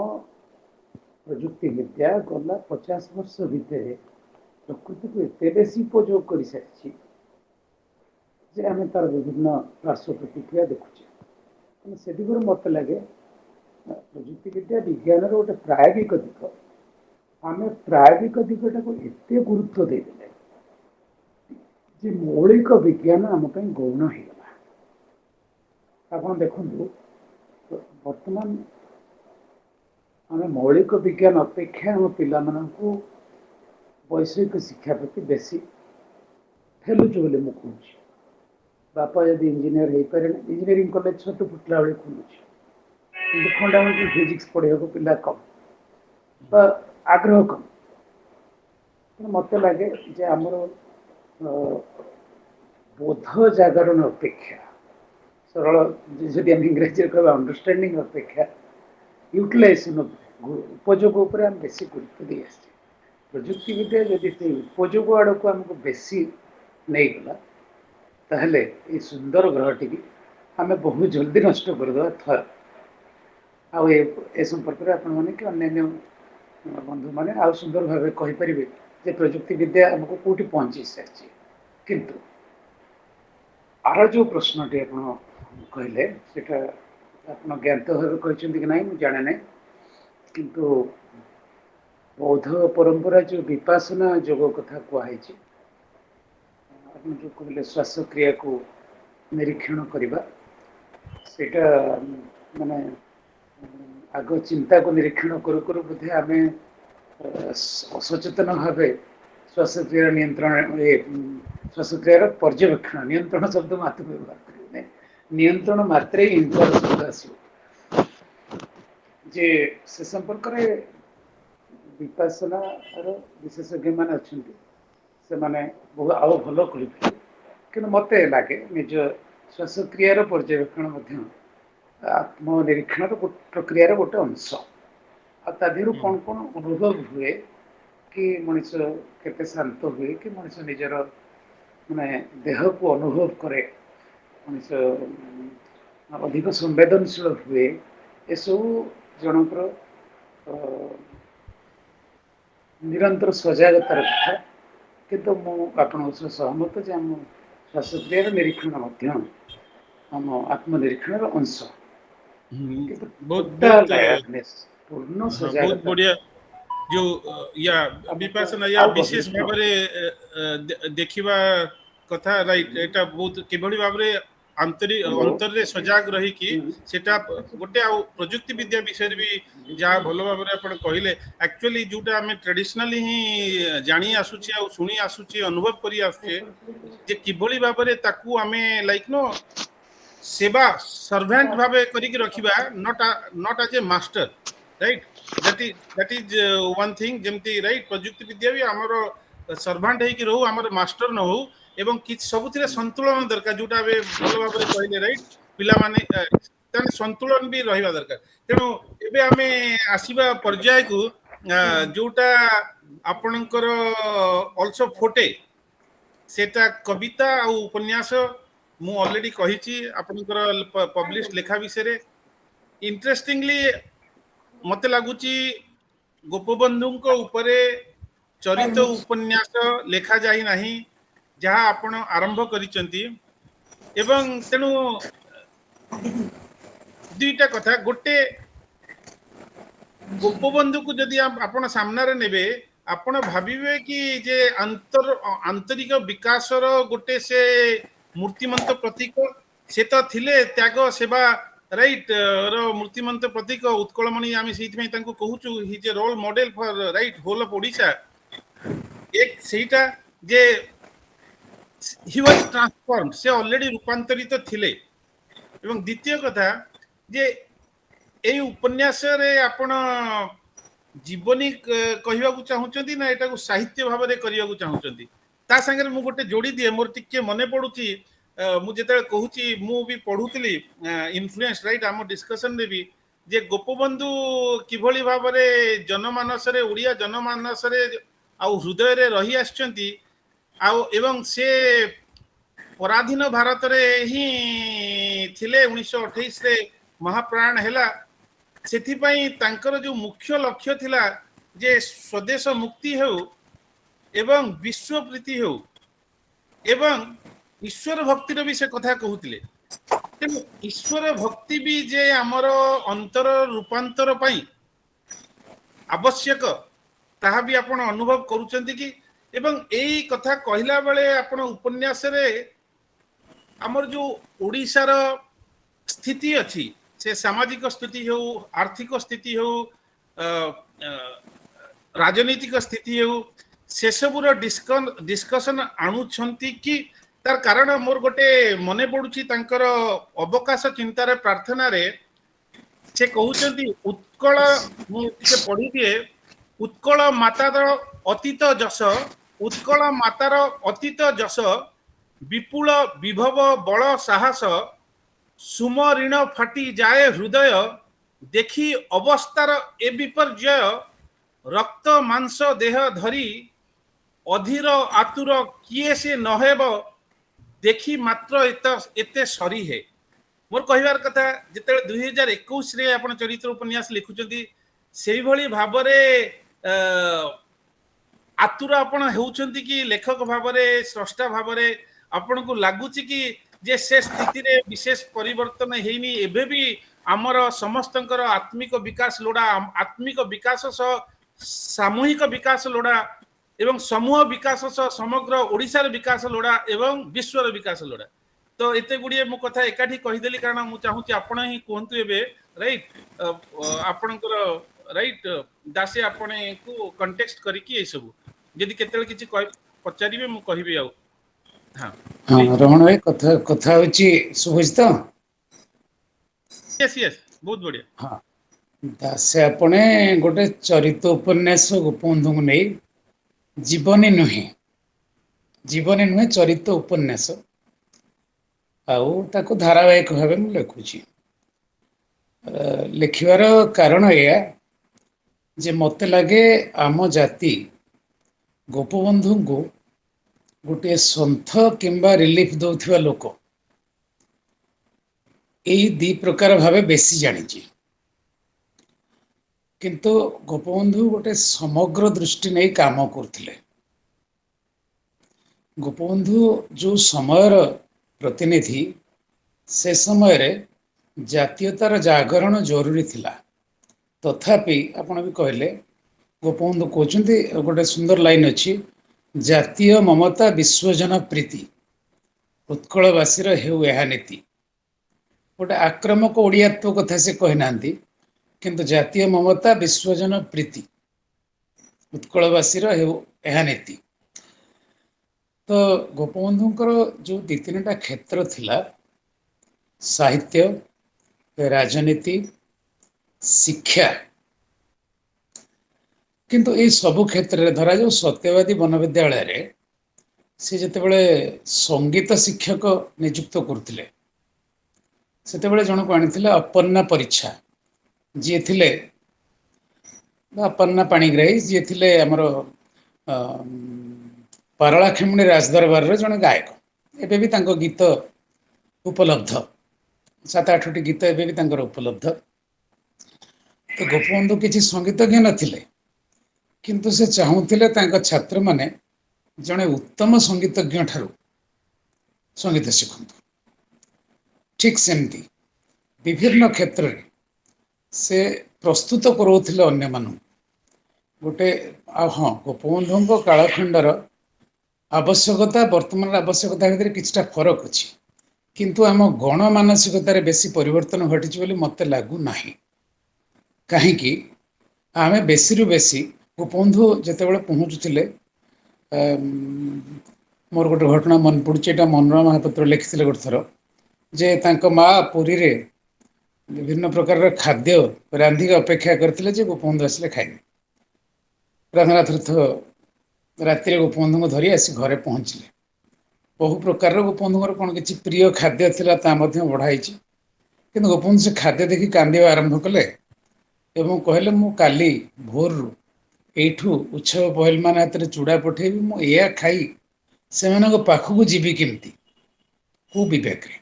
प्रजुक्ति विद्या गला 50 वर्ष भितर प्रकृति को एत बेसी उपयोग कर सारी जे आम तार विभिन्न पार्श्व प्रतिक्रिया देखुचे से दिगुर मत लगे प्रजुक्ति विद्या विज्ञान गोटे प्रायोगिक दिग आम प्रायोगिक दिगटा को एत गुरुत्व देदेले जे मौलिक विज्ञान आम गौण होगा आप देखु बर्तमान आम मौलिक विज्ञान अपेक्षा आम पिला वैषयिक शिक्षा प्रति बेसी फेलुचु बोली मुझे कहूँ बापा यदि इंजीनियर हो पारे इंजीनियरिंग कॉलेज छतु फुटला बेले खोलुची फंडामेंटल फिजिक्स पढ़ा पिला कम आग्रह कम मत लगे जे आमर बोध जागरण अपेक्षा सरल जदि आम इंग्राजी कह अंडरस्टैंडिंग अपेक्षा यूटिलाइजेशन उपयोग उपर आम बेसी गुरुत्व दे आसे प्रजुक्ति विद्या जदि से उपयोग आड़ को आमको बेसी नहीं गला ताहले ये सुंदर ग्रहटी की आम बहुत जल्दी नष्ट करदे थर आ संपर्क में आपण मैंने कि अन्य बंधु मैंने आ सुंदर भाव कहींपर जे प्रजुक्ति विद्या आमको कौटी पहुँची सारी किंतु आर जो प्रश्नटी आप कहले सेटा आप ज्ञात भाव कहते कि नहीं मुझे जाने ना किंतु बौद्ध परंपरा जो विपासना योग कथा कहुई जो कहले श्वासक्रिया को निरीक्षण करवा सेटा माने आग चिंता को निरीक्षण करू करू बोधे आम असचेतन भाव श्वासक्रिया नियंत्रण श्वासक्रियार पर्यवेक्षण नियंत्रण शब्द मात्र व्यवहार करें नियंत्रण मात्रे इंटर शब्द आसो जे से संपर्क में विपासना विशेषज्ञ मैंने अच्छा से माने बहुत आउ भल कर कि मत लगे निज श्वासक्रियार पर्यवेक्षण आत्मनिरीक्षण प्रक्रियार गोटे अंश आधर कौन कौन अनुभव हुए कि मनीष केते शांत हुए कि मनीष निजर माने देह को अनुभव करे मनीष अधिक संवेदनशील हुए ये सब जनकर निरंतर सजगतार कथा किंतु मुझे सहमत जे आम श्वासक्रियार निरीक्षण आम आत्मनिरीक्षण अंश पूर्ण बहुत बढ़िया जो या विपासना या विशेष भाव देखिबा कथा राइट एटा बहुत किभली भाव अंतर रे सजाग रही कि सेटा गोटे आ प्रजुक्ति विद्या विषय भी जहाँ भल भाव आप कहले एक्चुअली जोटा आम ट्रेडिशनली ही जानी आसुचे आ सुनी आसुचे अनुभव करी आसुचे जे किभली भाव ताकू आमे लाइक नो सेवा सर्वेंट भावे करिक रखिबा not as a master right that is one thing जेमती राइट प्रयुक्ति विद्या भी हमर सर्वेंट है कि रहू हमर मास्टर न हो एवं कि सबुथिरे संतुलन दरकार जोटा बे भलो भाबरे कहले राइट पिला माने ताने संतुलन भी रहिबा दरकार तेणु एबे आमे आसीबा पर्याय को जोटा आपणकर ऑल्सो फोटे सेटा कविता आ उपन्यास मु ऑलरेडी कहिची आपणकर पब्लिश लेखा विषय रे इंटरेस्टिंगली मते लागुची गोपबंधुଙ୍କ ଉପରେ चरित उपन्यास लेखा जाई नाही जहाँ आपण आरंभ करिसंती एवं तेणु दुईटा कथा गोटे गोपबंधु को जदि आपण सामना रे नेबे आपण भाबिबे कि जे आंतरिक विकासर गोटे से मूर्तिमंत प्रतीक से तो थिले त्याग सेवा राइट रो मूर्तिमंत प्रतीक उत्कलमणि आमे सेइथमे तांको कहूचु ही जे role model for right whole of Odisha एक सेटा जे ही वाज ट्रांसफॉर्म्ड से ऑलरेडी रूपांतरित थिले एवं द्वितीय कथा जे ए उपन्यास रे आपण जीवनी कहवा को चाहूचंती ना एटा को साहित्य भाव रे करिया को चाहूचंती ता संगे मु गोटे जोड़ी दिए मोर टिके मने पडुची मु जेते कहूची मु भी पढुतली इन्फ्लुएंस राइट आम डिस्कशन रे भी जे गोपबंधु किभली भाव रे जनमानस रे उड़िया जनमानस रे आ हृदय रे रही आछंती आ एवं से पराधीन भारत रे ही थिले 1928 रे महाप्राण हैला सेथिपाई तांकर जो मुख्य लक्ष्य थिला जे स्वदेश मुक्ति हो एवं विश्व प्रीति हो एवं ईश्वर भक्तिर भी से कथा कहूतिले तेणु ईश्वर भक्ति भी जे आमर अंतर रूपांतर पाई आवश्यक ताहा भी आपण अनुभव करूचंती कि एवं एई कथा कहला बेले आपण उपन्यास रे आमर जो ओडिसा रो स्थिति अछि से सामाजिक स्थिति हो आर्थिक स्थिति हो राजनीतिक स्थिति हो से सबुर डिस्कशन आणुछंती कि तार कारण मोर गोटे मने पडुची तांकर अवकाश चिंतार प्रार्थना रे से कहउचंती उत्कल मु के पढी दिए उत्कल मातार अतीत जस उत्कल मातार अतीत जस विपुल विभव बल साहस सुमऋण फाटी जाए हृदय देखी अवस्थार ए विपर्यय रक्त मांस देह धरी अधीर आतुर किए से नहेब देखी मात्र एते सरी है मोर कहबार कथा जिते 2021 रे आपण चरित्र उपन्यास लिखुचंती सेही भली भाबरे आतुर आपण हेउचंती कि लेखक भाबरे स्रष्टा भाबरे आपण को लागुची कि जे से स्थिति रे विशेष परिवर्तन हेनी एबे भी आमर समस्तंकर आत्मिक विकास लोड़ा आत्मिक विकास सामूहिक विकास लोड़ा एवं समूह विकास समग्र ओडिशार विकास लोड़ा एवं विश्वर विकास लोड़ा तो एते गुड़िए मु कथा एकाठी कहिदेली कारण मु चाहूची आपण ही कहंतु एबे राइट आपणकर राइट दासे आपणे को कॉन्टेक्स्ट करिकि ए सब यदि केतेल किछि पचारिबे मु कहिबे आ हाँ रमण भाई कथा कथा होची सुबुझ तो यस यस बहुत बढ़िया हाँ दासे आपणे गोटे चरित्र उपन्यास गोपबंधु को नहीं जीवनी नुहे चरित्र उपन्यास आउ ताको धारावाहिक भाव में लिखुची लिखिबार कारण या जे मते लगे आम जाति गोपबंधु को गोटे सन्थ किंबा रिलीफ दौथिबा लोक यही दी प्रकार भावे बेसी जानिची किंतु गोपबंधु गोटे समग्र दृष्टि नहीं काम करथिले गोपबंधु जो समयर प्रतिनिधि से समय रे जातीयतार जागरण जरूरी थिला तथापि आपण भी कहले गोपबंधु कहते गोटे सुंदर लाइन अच्छी जातीय ममता विश्वजन प्रीति उत्कलवासी हेउ यह नीति गोटे आक्रमक ओडियात्व कथा से कहना किंतु जातीय ममता विश्वजन प्रीति उत्कलवासी हेउ यह नीति तो गोपबंधुंकर जो दी तीन क्षेत्र थिला ସାହିତ୍ୟ, ରାଜନୀତି, ଶିକ୍ଷା, କିନ୍ତୁ ଏଇ ସବୁ କ୍ଷେତ୍ରରେ ଧରାଯାଉ ସତ୍ୟବାଦୀ ବନବିଦ୍ୟାଳୟରେ ସେ ଯେତେବେଳେ ସଙ୍ଗୀତ ଶିକ୍ଷକ ନିଯୁକ୍ତ କରୁଥିଲେ ସେତେବେଳେ ଜଣକୁ ଆଣିଥିଲେ ଅପର୍ଣ୍ଣା ପରିଚ୍ଛା, ଯିଏ ଥିଲେ ଅପର୍ଣ୍ଣା ପାଣିଗ୍ରାହୀ, ଯିଏ ଥିଲେ ଆମର ପାରଳାଖେମୁଣ୍ଡି ରାଜଦରବାରର ଜଣେ ଗାୟକ। ଏବେ ବି ତାଙ୍କ ଗୀତ ଉପଲବ୍ଧ, 7-8ଟି ଗୀତ ଏବେ ବି ତାଙ୍କର ଉପଲବ୍ଧ। ତ ଗୋପବନ୍ଧୁ କିଛି ସଙ୍ଗୀତଜ୍ଞ ନଥିଲେ, କିନ୍ତୁ ସେ ଚାହୁଁଥିଲେ ତାଙ୍କ ଛାତ୍ରମାନେ ଜଣେ ଉତ୍ତମ ସଙ୍ଗୀତଜ୍ଞ ଠାରୁ ସଙ୍ଗୀତ ଶିଖନ୍ତୁ। ଠିକ୍ ସେମିତି ବିଭିନ୍ନ କ୍ଷେତ୍ରରେ ସେ ପ୍ରସ୍ତୁତ କରଉଥିଲେ ଅନ୍ୟମାନଙ୍କୁ। ଗୋଟେ ହଁ, ଗୋପବନ୍ଧୁଙ୍କ କାଳଖଣ୍ଡର ଆବଶ୍ୟକତା ବର୍ତ୍ତମାନର ଆବଶ୍ୟକତା ଭିତରେ କିଛିଟା ଫରକ ଅଛି, କିନ୍ତୁ ଆମ ଗଣ ମାନସିକତାରେ ବେଶୀ ପରିବର୍ତ୍ତନ ଘଟିଛି ବୋଲି ମତେ ଲାଗୁନାହିଁ। କାହିଁକି? ଆମେ ବେଶୀରୁ ବେଶୀ ଗୋପବନ୍ଧୁ ଯେତେବେଳେ ପହଞ୍ଚୁଥିଲେ, ମୋର ଗୋଟେ ଘଟଣା ମନେ ପଡୁଛି, ଏଇଟା ମନୋରମା ମହାପାତ୍ର ଲେଖିଥିଲେ ଗୋଟେ ଥର, ଯେ ତାଙ୍କ ମା ପୁରୀରେ ବିଭିନ୍ନ ପ୍ରକାରର ଖାଦ୍ୟ ରାନ୍ଧିକି ଅପେକ୍ଷା କରିଥିଲେ ଯେ ଗୋପବନ୍ଧୁ ଆସିଲେ ଖାଇବେ। ରାଧାନାଥ ତୀର୍ଥ ରାତିରେ ଗୋପବନ୍ଧୁଙ୍କୁ ଧରି ଆସି ଘରେ ପହଞ୍ଚିଲେ। ବହୁ ପ୍ରକାରର ଗୋପବନ୍ଧୁଙ୍କର କଣ କିଛି ପ୍ରିୟ ଖାଦ୍ୟ ଥିଲା ତା ମଧ୍ୟ ବଢ଼ା ହେଇଛି, କିନ୍ତୁ ଗୋପବନ୍ଧୁ ସେ ଖାଦ୍ୟ ଦେଖି କାନ୍ଦିବା ଆରମ୍ଭ କଲେ ଏବଂ କହିଲେ, ମୁଁ କାଲି ଭୋରରୁ ଏଇଠୁ ଉତ୍ସବ ପହିଲ ମାନ ହାତରେ ଚୂଡା ପଠେଇବି, ମୁଁ ଏଇଆ ଖାଇ ସେମାନଙ୍କ ପାଖକୁ ଯିବି କେମିତି, କୋଉ ବିବେକରେ?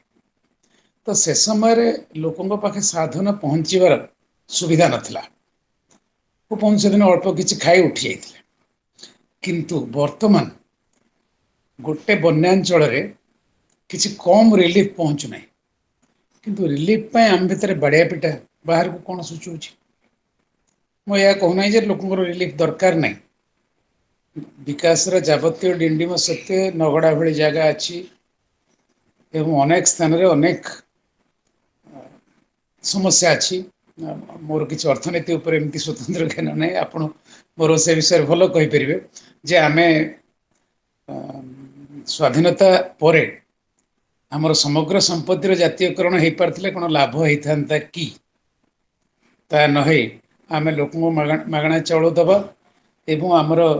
ତ ସେ ସମୟରେ ଲୋକଙ୍କ ପାଖେ ସାଧନ ପହଞ୍ଚିବାର ସୁବିଧା ନଥିଲା। ଗୋପବନ୍ଧୁ ସେଦିନ ଅଳ୍ପ କିଛି ଖାଇ ଉଠି ଯାଇଥିଲେ, କିନ୍ତୁ ବର୍ତ୍ତମାନ ଗୋଟେ ବନ୍ୟାଞ୍ଚଳରେ କିଛି କମ୍ ରିଲିଫ ପହଞ୍ଚୁନାହିଁ, କିନ୍ତୁ ରିଲିଫ ପାଇଁ ଆମ ଭିତରେ ବାଡିଆ ପିଟା ବାହାରକୁ କଣ ସୂଚଉଛି? ମୁଁ ଏହା କହୁନାହିଁ ଯେ ଲୋକଙ୍କର ରିଲିଫ ଦରକାର ନାହିଁ। ବିକାଶର ଯାବତୀୟ ଡିଣ୍ଡିମ ସତ୍ତ୍ୱେ ନଗଡା ଭଳି ଜାଗା ଅଛି ଏବଂ ଅନେକ ସ୍ଥାନରେ ଅନେକ ସମସ୍ୟା ଅଛି। ମୋର କିଛି ଅର୍ଥନୀତି ଉପରେ ଏମିତି ସ୍ୱତନ୍ତ୍ର ଜ୍ଞାନ ନାହିଁ, ଆପଣ ମୋର ସେ ବିଷୟରେ ଭଲ କହିପାରିବେ ଯେ ଆମେ ସ୍ଵାଧୀନତା ପରେ ଆମର ସମଗ୍ର ସମ୍ପତ୍ତିର ଜାତୀୟକରଣ ହେଇପାରିଥିଲେ କଣ ଲାଭ ହେଇଥାନ୍ତା କି? ତା ନହେଇ ଆମେ ଲୋକଙ୍କୁ ମାଗଣା ଚାଉଳ ଦବା ଏବଂ ଆମର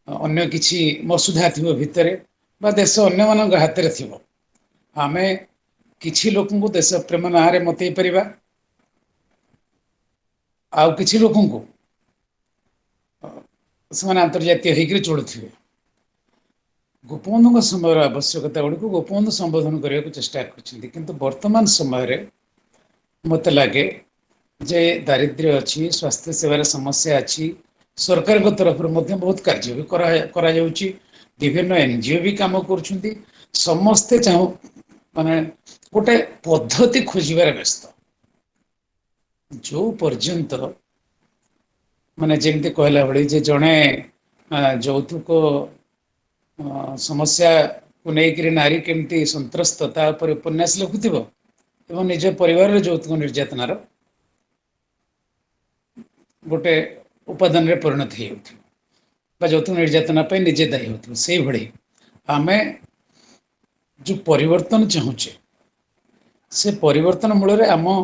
ଅନ୍ୟ କିଛି ମସୁଧା ଥିବ ଭିତରେ ବା ଦେଶ ଅନ୍ୟମାନଙ୍କ ହାତରେ ଥିବ। ଆମେ କିଛି ଲୋକଙ୍କୁ ଦେଶ ପ୍ରେମ ନାଁରେ ମତେଇ ପାରିବା, ଆଉ କିଛି ଲୋକଙ୍କୁ ସେମାନେ ଆନ୍ତର୍ଜାତୀୟ ହେଇକରି ଚଳୁଥିବେ। ଗୋପବନ୍ଧୁଙ୍କ ସମୟର ଆବଶ୍ୟକତା ଗୁଡିକୁ ଗୋପବନ୍ଧୁ ସମ୍ବୋଧନ କରିବାକୁ ଚେଷ୍ଟା କରିଛନ୍ତି, କିନ୍ତୁ ବର୍ତ୍ତମାନ ସମୟରେ ମତେ ଲାଗେ ଯେ ଦାରିଦ୍ର୍ୟ ଅଛି, ସ୍ୱାସ୍ଥ୍ୟ ସେବାର ସମସ୍ୟା ଅଛି, ସରକାରଙ୍କ ତରଫରୁ ମଧ୍ୟ ବହୁତ କାର୍ଯ୍ୟ ବି କରାଯାଉଛି, ବିଭିନ୍ନ ଏନଜିଓ ବି କାମ କରୁଛନ୍ତି, ସମସ୍ତେ ମାନେ ଗୋଟେ ପଦ୍ଧତି ଖୋଜିବାରେ ବ୍ୟସ୍ତ। ଯୋଉ ପର୍ଯ୍ୟନ୍ତ ମାନେ ଯେମିତି କହିଲା ଭଳି ଯେ ଜଣେ ଯୌତୁକ ସମସ୍ୟାକୁ ନେଇକରି ନାରୀ କେମିତି ସନ୍ତ୍ରସ୍ତ ତା ଉପରେ ଉପନ୍ୟାସ ଲେଖୁଥିବ ଏବଂ ନିଜ ପରିବାରରେ ଯୌତୁକ ନିର୍ଯାତନାର ଗୋଟେ ଉପାଦାନରେ ପରିଣତ ହେଇଯାଉଥିବ ବା ଯୌତୁକ ନିର୍ଯାତନା ପାଇଁ ନିଜେ ଦାୟୀ ହଉଥିବ। ସେଇଭଳି ଆମେ ଯୋଉ ପରିବର୍ତ୍ତନ ଚାହୁଁଛେ ସେ ପରିବର୍ତ୍ତନ ମୂଳରେ ଆମ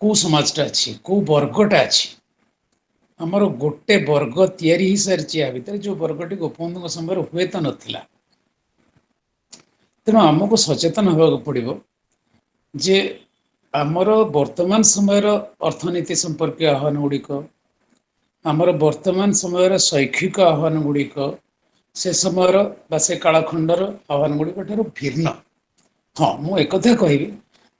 କୋଉ ସମାଜଟା ଅଛି, କୋଉ ବର୍ଗଟା ଅଛି, ଆମର ଗୋଟେ ବର୍ଗ ତିଆରି ହେଇସାରିଛି ଆ ଭିତରେ, ଯୋଉ ବର୍ଗଟି ଗୋପବନ୍ଧୁଙ୍କ ସମୟରେ ହୁଏତ ନଥିଲା। ତେଣୁ ଆମକୁ ସଚେତନ ହେବାକୁ ପଡିବ ଯେ ଆମର ବର୍ତ୍ତମାନ ସମୟର ଅର୍ଥନୀତି ସମ୍ପର୍କୀୟ ଆହ୍ୱାନ ଗୁଡିକ, ଆମର ବର୍ତ୍ତମାନ ସମୟର ଶୈକ୍ଷିକ ଆହ୍ୱାନ ଗୁଡିକ ସେ ସମୟର ବା ସେ କାଳଖଣ୍ଡର ଆହ୍ୱାନ ଗୁଡିକ ଠାରୁ ଭିନ୍ନ। ହଁ, ମୁଁ ଏକଥା କହିବି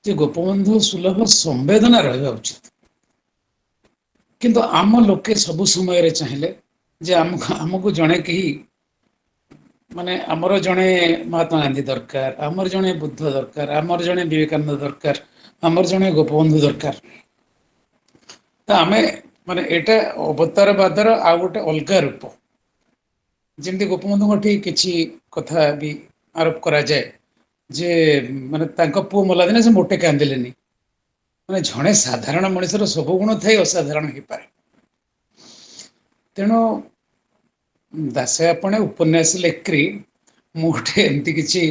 ଯେ ଗୋପବନ୍ଧୁ ସୁଲଭ ସମ୍ବେଦନା ରହିବା ଉଚିତ। କିନ୍ତୁ ଆମ ଲୋକେ ସବୁ ସମୟରେ ଚାହିଁଲେ ଯେ ଆମକୁ ଜଣେ କେହି ମାନେ ଆମର ଜଣେ ମହାତ୍ମା ଗାନ୍ଧୀ ଦରକାର, ଆମର ଜଣେ ବୁଦ୍ଧ ଦରକାର, ଆମର ଜଣେ ବିବେକାନନ୍ଦ ଦରକାର, ଆମର ଜଣେ ଗୋପବନ୍ଧୁ ଦରକାର। ତ ଆମେ ମାନେ ଏଇଟା ଅବତାରବାଦର ଆଉ ଗୋଟେ ଅଲଗା ରୂପ। ଯେମିତି ଗୋପବନ୍ଧୁଙ୍କ ଠି କିଛି କଥା ବି ଆରୋପ କରାଯାଏ ଯେ ମାନେ ତାଙ୍କ ପୁଅ ମଲା ଦିନେ ସେ ମୋଟେ କାନ୍ଦିଲେନି। ମାନେ ଜଣେ ସାଧାରଣ ମଣିଷର ସବୁ ଗୁଣ ଥାଇ ଅସାଧାରଣ ହେଇପାରେ। ତେଣୁ ଦାସେ ଆପଣା ଉପନ୍ୟାସ ଲେଖିକିରି ମୁଁ ଗୋଟେ ଏମିତି କିଛି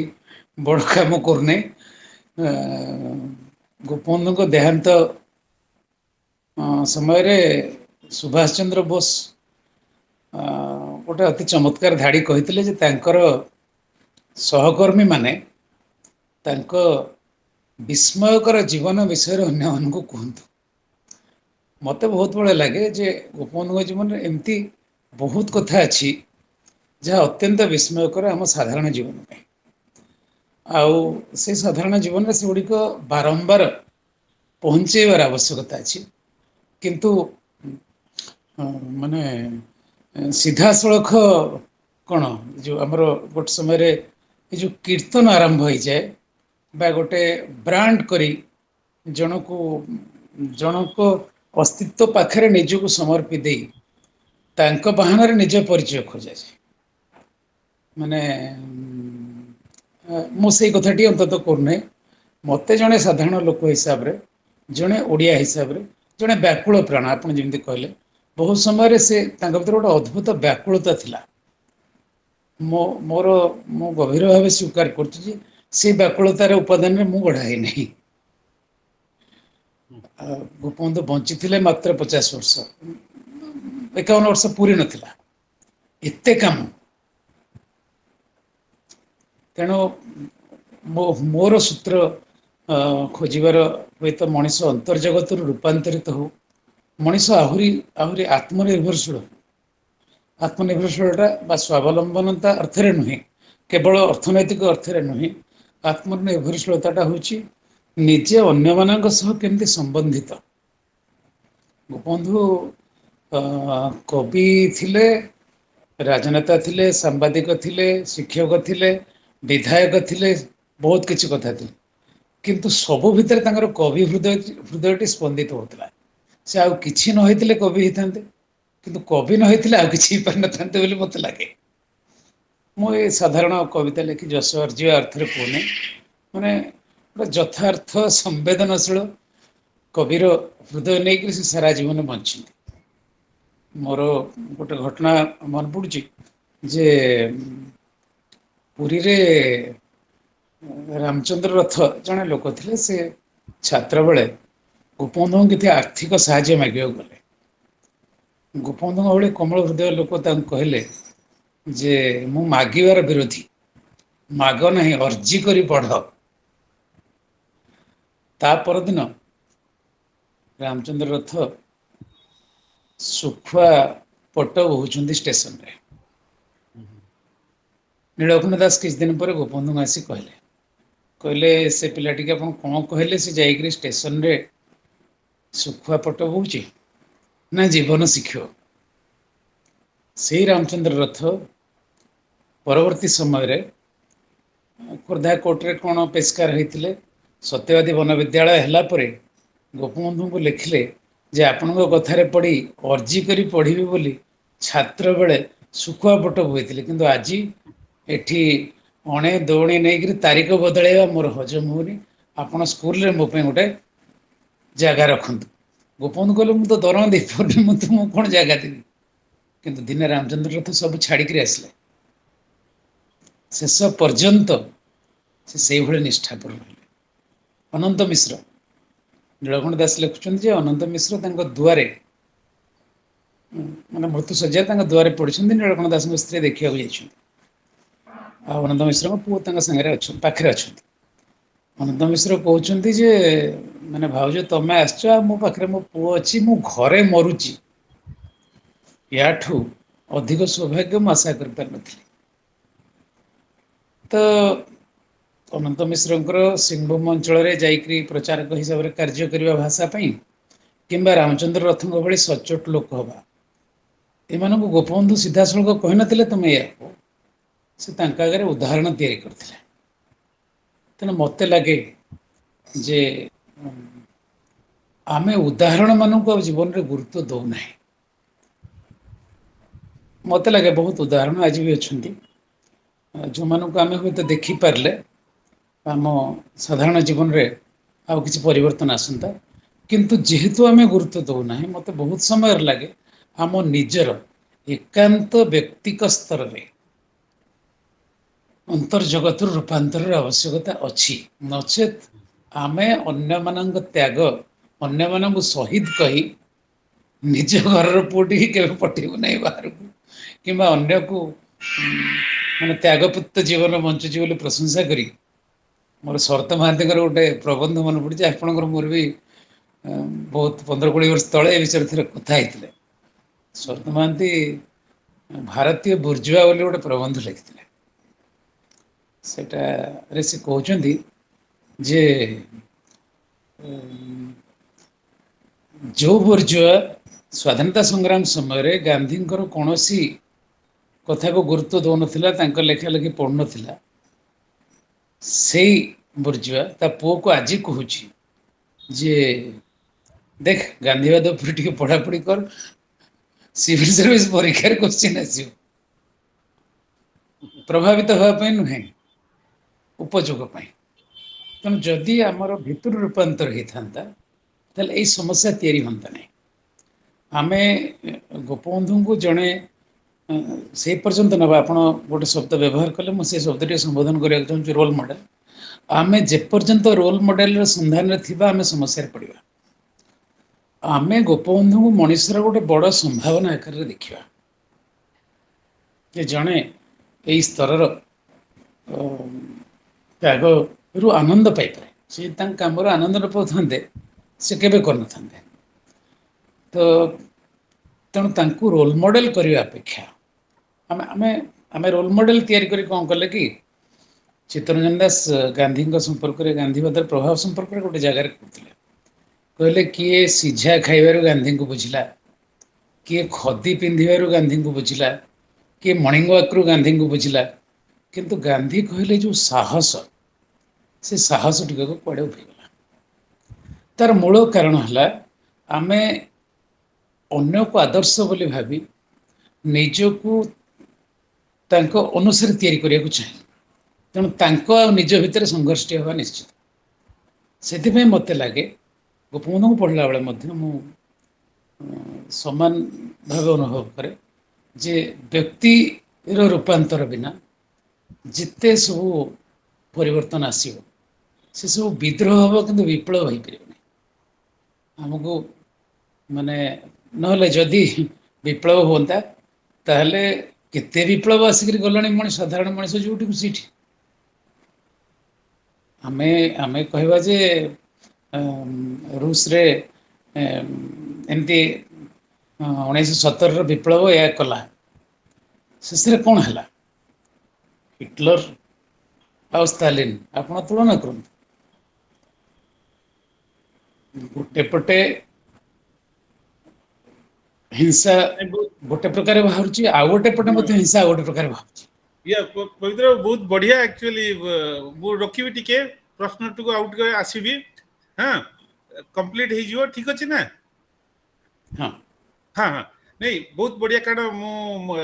ବଡ କାମ କରୁନାହିଁ। ଗୋପବନ୍ଧୁଙ୍କ ଦେହାନ୍ତ ସମୟରେ ସୁଭାଷ ଚନ୍ଦ୍ର ବୋଷ ଗୋଟେ ଅତି ଚମତ୍କାର ଧାଡ଼ି କହିଥିଲେ ଯେ ତାଙ୍କର ସହକର୍ମୀ ମାନେ ତାଙ୍କ ବିସ୍ମୟକର ଜୀବନ ବିଷୟରେ ଅନ୍ୟମାନଙ୍କୁ କୁହନ୍ତୁ। ମୋତେ ବହୁତ ବଢ଼ିଆ ଲାଗେ ଯେ ଗୋପବନ୍ଧୁଙ୍କ ଜୀବନରେ ଏମିତି ବହୁତ କଥା ଅଛି ଯାହା ଅତ୍ୟନ୍ତ ବିସ୍ମୟକର ଆମ ସାଧାରଣ ଜୀବନ ପାଇଁ। ଆଉ ସେ ସାଧାରଣ ଜୀବନରେ ସେଗୁଡ଼ିକ ବାରମ୍ବାର ପହଞ୍ଚେଇବାର ଆବଶ୍ୟକତା ଅଛି। କିନ୍ତୁ ମାନେ ସିଧାସଳଖ କ'ଣ ଯେଉଁ ଆମର ଗୋଟେ ସମୟରେ ଏ ଯେଉଁ କୀର୍ତ୍ତନ ଆରମ୍ଭ ହେଇଯାଏ ବା ଗୋଟେ ବ୍ରାଣ୍ଡ କରି ଜଣଙ୍କ ଅସ୍ତିତ୍ୱ ପାଖରେ ନିଜକୁ ସମର୍ପି ଦେଇ ତାଙ୍କ ବାହାନାରେ ନିଜ ପରିଚୟ ଖୋଜାଯାଏ। ମାନେ ମୁଁ ସେଇ କଥାଟି ଅନ୍ତତଃ କରୁନାହିଁ। ମୋତେ ଜଣେ ସାଧାରଣ ଲୋକ ହିସାବରେ, ଜଣେ ଓଡ଼ିଆ ହିସାବରେ, ଜଣେ ବ୍ୟାକୁଳ ପ୍ରାଣ ଆପଣ ଯେମିତି କହିଲେ, ବହୁତ ସମୟରେ ସେ ତାଙ୍କ ଭିତରେ ଗୋଟେ ଅଦ୍ଭୁତ ବ୍ୟାକୁଳତା ଥିଲା। ମୁଁ ଗଭୀର ଭାବେ ସ୍ୱୀକାର କରୁଛି ଯେ ସେଇ ବ୍ୟାକୁଳତାର ଉପାଦାନରେ ମୁଁ ଗଢ଼ା ହେଇନାହିଁ। ଗୋପବନ୍ଧୁ ବଞ୍ଚିଥିଲେ ମାତ୍ର 50 ବର୍ଷ, 51 ବର୍ଷ ପୁରୀ ନଥିଲା, ଏତେ କାମ। ତେଣୁ ମୋର ସୂତ୍ର ଖୋଜିବାର ହୁଏତ ମଣିଷ ଅନ୍ତର୍ଜଗତରୁ ରୂପାନ୍ତରିତ ହଉ, ମଣିଷ ଆହୁରି ଆତ୍ମନିର୍ଭରଶୀଳ। ଆତ୍ମନିର୍ଭରଶୀଳତା ବା ସ୍ୱାବଲମ୍ବନତା ଅର୍ଥରେ ନୁହେଁ, କେବଳ ଅର୍ଥନୈତିକ ଅର୍ଥରେ ନୁହେଁ। ଆତ୍ମନିର୍ଭରଶୀଳତାଟା ହେଉଛି ନିଜେ ଅନ୍ୟମାନଙ୍କ ସହ କେମିତି ସମ୍ବନ୍ଧିତ। ଗୋପବନ୍ଧୁ କବି ଥିଲେ, ରାଜନେତା ଥିଲେ, ସାମ୍ବାଦିକ ଥିଲେ, ଶିକ୍ଷକ ଥିଲେ, ବିଧାୟକ ଥିଲେ, ବହୁତ କିଛି କଥା ଥିଲେ। କିନ୍ତୁ ସବୁ ଭିତରେ ତାଙ୍କର କବି ହୃଦୟଟି ସ୍ପନ୍ଦିତ ହଉଥିଲା। ସେ ଆଉ କିଛି ନ ହେଇଥିଲେ କବି ହେଇଥାନ୍ତେ, କିନ୍ତୁ କବି ନ ହେଇଥିଲେ ଆଉ କିଛି ହେଇପାରିନଥାନ୍ତେ ବୋଲି ମତେ ଲାଗେ। ମୁଁ ଏ ସାଧାରଣ କବିତା ଲେଖି ଯଶ ଅର୍ଜିବା ଅର୍ଥରେ କହୁନି, ମାନେ ଗୋଟେ ଯଥାର୍ଥ ସମ୍ବେଦନଶୀଳ କବିର ହୃଦୟ ନେଇକରି ସେ ସାରା ଜୀବନ ବଞ୍ଚିଛନ୍ତି। ମୋର ଗୋଟେ ଘଟଣା ମନେ ପଡୁଛି ଯେ ପୁରୀରେ ରାମଚନ୍ଦ୍ର ରଥ ଜଣେ ଲୋକ ଥିଲେ। ସେ ଛାତ୍ର ବେଳେ ଗୋପବନ୍ଧୁଙ୍କୁ କିଛି ଆର୍ଥିକ ସାହାଯ୍ୟ ମାଗିବାକୁ ଗଲେ। ଗୋପବନ୍ଧୁଙ୍କ ଭଳି କୋମଳ ହୃଦୟ ଲୋକ ତାଙ୍କୁ କହିଲେ ଯେ ମୁଁ ମାଗିବାର ବିରୋଧୀ, ମାଗ ନାହିଁ ଅର୍ଜି କରି ପଢ। ତା ପରଦିନ ରାମଚନ୍ଦ୍ର ରଥ ଶୁଖୁଆ ପଟ ବୋହୁଛନ୍ତି ଷ୍ଟେସନରେ। ନୀଳକଣ୍ଠ ଦାସ କିଛି ଦିନ ପରେ ଗୋପବନ୍ଧୁଙ୍କୁ ଆସି କହିଲେ ସେ ପିଲାଟିକି ଆପଣ କଣ କହିଲେ ସେ ଯାଇକରି ଷ୍ଟେସନରେ ଶୁଖୁଆ ପଟ ବୋହୁଛି? ନା ଜୀବନ ଶିଖିବ। ସେଇ ରାମଚନ୍ଦ୍ର ରଥ ପରବର୍ତ୍ତୀ ସମୟରେ ଖୋର୍ଦ୍ଧା କୋର୍ଟରେ କଣ ପେସ୍କାର ହେଇଥିଲେ। ସତ୍ୟବାଦୀ ବନବିଦ୍ୟାଳୟ ହେଲା ପରେ ଗୋପବନ୍ଧୁଙ୍କୁ ଲେଖିଲେ ଯେ ଆପଣଙ୍କ କଥାରେ ପଢ଼ି ଅର୍ଜି କରି ପଢ଼ିବି ବୋଲି ଛାତ୍ର ବେଳେ ଶୁଖୁଆ ପଟ ବୋହିଥିଲି, କିନ୍ତୁ ଆଜି ଏଠି ଅଣେ ଦଉଣି ନେଇକରି ତାରିଖ ବଦଳେଇବା ମୋର ହଜମ ହଉନି। ଆପଣ ସ୍କୁଲରେ ମୋ ପାଇଁ ଗୋଟେ ଜାଗା ରଖନ୍ତୁ। ଗୋପବନ୍ଧୁ କହିଲେ ମୁଁ ତ ଦରମା ଦେଇପାରୁନି, ମୁଁ ତୁମକୁ କଣ ଜାଗା ଦେବି? କିନ୍ତୁ ଦିନେ ରାମଚନ୍ଦ୍ର ରଥ ସବୁ ଛାଡିକିରି ଆସିଲେ। ଶେଷ ପର୍ଯ୍ୟନ୍ତ ସେ ସେଇଭଳି ନିଷ୍ଠାପର ରହିଲେ। ଅନନ୍ତ ମିଶ୍ର, ନୀଳକଣ୍ଠ ଦାସ ଲେଖୁଛନ୍ତି ଯେ ଅନନ୍ତ ମିଶ୍ର ତାଙ୍କ ଦୁଆରେ ମାନେ ମୃତ୍ୟୁଶଯ୍ୟା ତାଙ୍କ ଦୁଆରେ ପଡିଛନ୍ତି। ନୀଳକଣ୍ଠ ଦାସଙ୍କ ସ୍ତ୍ରୀ ଦେଖିବାକୁ ଯାଇଛନ୍ତି। ଆଉ ଅନନ୍ତ ମିଶ୍ରଙ୍କ ପୁଅ ତାଙ୍କ ସାଙ୍ଗରେ ପାଖରେ ଅଛନ୍ତି। ଅନନ୍ତ ମିଶ୍ର କହୁଛନ୍ତି ଯେ ମାନେ ଭାଉଜ ତମେ ଆସିଛ, ଆଉ ମୋ ପାଖରେ ମୋ ପୁଅ ଅଛି, ମୁଁ ଘରେ ମରୁଛି, ୟାଠୁ ଅଧିକ ସୌଭାଗ୍ୟ ମୁଁ ଆଶା କରିପାରିନଥିଲି। ତ ଅନନ୍ତ ମିଶ୍ରଙ୍କର ସିଂଭୂମ ଅଞ୍ଚଳରେ ଯାଇକରି ପ୍ରଚାରକ ହିସାବରେ କାର୍ଯ୍ୟ କରିବା ଭାଷା ପାଇଁ, କିମ୍ବା ରାମଚନ୍ଦ୍ର ରଥଙ୍କ ଭଳି ସଚ୍ଚୋଟ ଲୋକ ହବା, ଏମାନଙ୍କୁ ଗୋପବନ୍ଧୁ ସିଧାସଳଖ କହିନଥିଲେ ତମେ ଏଇଆ କୁହ। ସେ ତାଙ୍କ ଆଗରେ ଉଦାହରଣ ତିଆରି କରିଥିଲେ। ତେଣୁ ମୋତେ ଲାଗେ ଯେ ଆମେ ଉଦାହରଣ ମାନଙ୍କୁ ଆଉ ଜୀବନରେ ଗୁରୁତ୍ୱ ଦଉନାହିଁ। ମତେ ଲାଗେ ବହୁତ ଉଦାହରଣ ଆଜି ବି ଅଛନ୍ତି, ଯୋଉମାନଙ୍କୁ ଆମେ ହୁଏତ ଦେଖିପାରିଲେ ଆମ ସାଧାରଣ ଜୀବନରେ ଆଉ କିଛି ପରିବର୍ତ୍ତନ ଆସନ୍ତା। କିନ୍ତୁ ଯେହେତୁ ଆମେ ଗୁରୁତ୍ୱ ଦଉନାହିଁ, ମତେ ବହୁତ ସମୟରେ ଲାଗେ ଆମ ନିଜର ଏକାନ୍ତ ବ୍ୟକ୍ତିକ ସ୍ତରରେ ଅନ୍ତର୍ଜଗତରୁ ରୂପାନ୍ତରର ଆବଶ୍ୟକତା ଅଛି। ନଚେତ୍ ଆମେ ଅନ୍ୟମାନଙ୍କ ତ୍ୟାଗ ଅନ୍ୟମାନଙ୍କୁ ଶହୀଦ କହି ନିଜ ଘରର ପୁଅଟିକି କେବେ ପଠେଇବୁ ନାହିଁ ବାହାରକୁ, କିମ୍ବା ଅନ୍ୟକୁ ମାନେ ତ୍ୟାଗପୂତ ଜୀବନ ବଞ୍ଚୁଛି ବୋଲି ପ୍ରଶଂସା କରି ମୋର ଶରତ ମହାନ୍ତିଙ୍କର ଗୋଟେ ପ୍ରବନ୍ଧ ମନେ ପଡୁଛି। ଆପଣଙ୍କର ମୋର ବି ବହୁତ 15-20 ବର୍ଷ ତଳେ ଏ ବିଷୟରେ ଥରେ କଥା ହେଇଥିଲେ। ଶରତ ମହାନ୍ତି ଭାରତୀୟ ବୁର୍ଜୁଆ ବୋଲି ଗୋଟେ ପ୍ରବନ୍ଧ ଲେଖିଥିଲେ। ସେଟାରେ ସେ କହୁଛନ୍ତି ଯେ ଯୋଉ ବୁର୍ଜୁଆ ସ୍ୱାଧୀନତା ସଂଗ୍ରାମ ସମୟରେ ଗାନ୍ଧୀଙ୍କର କୌଣସି କଥାକୁ ଗୁରୁତ୍ୱ ଦଉନଥିଲା, ତାଙ୍କ ଲେଖା ଲେଖି ପଢୁନଥିଲା, ସେଇ ବୁର୍ଜୁଆ ତା ପୁଅକୁ ଆଜି କହୁଛି ଯେ ଦେଖ ଗାନ୍ଧୀବାଦ ଉପରେ ଟିକେ ପଢାପଢି କର, ସିଭିଲ ସର୍ଭିସ ପରୀକ୍ଷାରେ କୋଶ୍ଚିନ୍ ଆସିବ। ପ୍ରଭାବିତ ହେବା ପାଇଁ ନୁହେଁ, ଉପଯୋଗ ପାଇଁ। ତେଣୁ ଯଦି ଆମର ଭିତରୁ ରୂପାନ୍ତର ହେଇଥାନ୍ତା ତାହେଲେ ଏଇ ସମସ୍ୟା ତିଆରି ହୁଅନ୍ତା ନାହିଁ। ଆମେ ଗୋପବନ୍ଧୁଙ୍କୁ ଜଣେ ସେଇ ପର୍ଯ୍ୟନ୍ତ ନେବା, ଆପଣ ଗୋଟେ ଶବ୍ଦ ବ୍ୟବହାର କଲେ ମୁଁ ସେ ଶବ୍ଦଟିକୁ ସମ୍ବୋଧନ କରିବାକୁ ଚାହୁଁଛି, ରୋଲ ମଡେଲ। ଆମେ ଯେପର୍ଯ୍ୟନ୍ତ ରୋଲ ମଡେଲର ସନ୍ଧାନରେ ଥିବା ଆମେ ସମସ୍ୟାରେ ପଡ଼ିବା। ଆମେ ଗୋପବନ୍ଧୁଙ୍କୁ ମଣିଷର ଗୋଟେ ବଡ଼ ସମ୍ଭାବନା ଆକାରରେ ଦେଖିବା, ଯେ ଜଣେ ଏଇ ସ୍ତରର ତ୍ୟାଗରୁ ଆନନ୍ଦ ପାଇପାରେ। ସେ ତାଙ୍କ କାମରୁ ଆନନ୍ଦ ନ ପାଉଥାନ୍ତେ ସେ କେବେ କରିନଥାନ୍ତେ। ତ ତେଣୁ ତାଙ୍କୁ ରୋଲ ମଡେଲ କରିବା ଅପେକ୍ଷା ଆମେ ଆମେ ଆମେ ରୋଲ ମଡେଲ ତିଆରି କରି କଣ କଲେ କି, ଚିତ୍ତରଞ୍ଜନ ଦାସ ଗାନ୍ଧୀଙ୍କ ସମ୍ପର୍କରେ, ଗାନ୍ଧୀବାଦର ପ୍ରଭାବ ସମ୍ପର୍କରେ ଗୋଟେ ଜାଗାରେ କହୁଥିଲେ, କହିଲେ କିଏ ସିଝା ଖାଇବାରୁ ଗାନ୍ଧୀଙ୍କୁ ବୁଝିଲା, କିଏ ଖଦି ପିନ୍ଧିବାରୁ ଗାନ୍ଧୀଙ୍କୁ ବୁଝିଲା, କିଏ ମର୍ଣ୍ଣିଂ ୱାକରୁ ଗାନ୍ଧୀଙ୍କୁ ବୁଝିଲା, କିନ୍ତୁ ଗାନ୍ଧୀ କହିଲେ ଯୋଉ ସାହସ, ସେ ସାହସ ଟିକକୁ କୁଆଡେ ଉଭେଇଗଲା। ତାର ମୂଳ କାରଣ ହେଲା ଆମେ ଅନ୍ୟକୁ ଆଦର୍ଶ ବୋଲି ଭାବି ନିଜକୁ ତାଙ୍କ ଅନୁସାରେ ତିଆରି କରିବାକୁ ଚାହେଁ। ତେଣୁ ତାଙ୍କ ଆଉ ନିଜ ଭିତରେ ସଂଘର୍ଷଟି ହେବା ନିଶ୍ଚିତ। ସେଥିପାଇଁ ମୋତେ ଲାଗେ ଗୋପବନ୍ଧୁଙ୍କୁ ପଢ଼ିଲା ବେଳେ ମଧ୍ୟ ମୁଁ ସମାନ ଭାବେ ଅନୁଭବ କରେ ଯେ ବ୍ୟକ୍ତିର ରୂପାନ୍ତର ବିନା ଯେତେ ସବୁ ପରିବର୍ତ୍ତନ ଆସିବ, ସେ ସବୁ ବିଦ୍ରୋହ ହବ କିନ୍ତୁ ବିପ୍ଳବ ହେଇପାରିବନି। ଆମକୁ ମାନେ ନହେଲେ ଯଦି ବିପ୍ଳବ ହୁଅନ୍ତା ତାହେଲେ କେତେ ବିପ୍ଳବ ଆସିକରି ଗଲାଣି, ସାଧାରଣ ମଣିଷ ଯୋଉଠିକୁ ସେଇଠି। ଆମେ କହିବା ଯେ ରୁଷରେ ଏମିତି 1917ର ବିପ୍ଳବ ଏହା କଲା, ଶେଷରେ କଣ ହେଲା? ହିଟଲର ଆଉ ସ୍ତାଲିନ ଆପଣ ତୁଳନା କରନ୍ତୁ। ଗୋଟେ ପଟେ ହିଂସା ଗୋଟେ ପ୍ରକାର ବାହାରୁଛି, ଆଉ ଗୋଟେ ପଟେ ମଧ୍ୟ ହିଂସା ଆଉ ଗୋଟେ ପ୍ରକାର ବାହାରୁଛି। ପବିତ୍ର ବହୁତ ବଢିଆ। ଆକ୍ଚୁଆଲି ମୁଁ ରଖିବି ଟିକେ ପ୍ରଶ୍ନଟିକୁ ଆଉ ଟିକେ ଆସିବି। ହଁ, କମ୍ପ୍ଲିଟ ହେଇଯିବ, ଠିକ ଅଛି ନା? ହଁ ହଁ ହଁ, ନାଇଁ ବହୁତ ବଢିଆ। କାରଣ ମୁଁ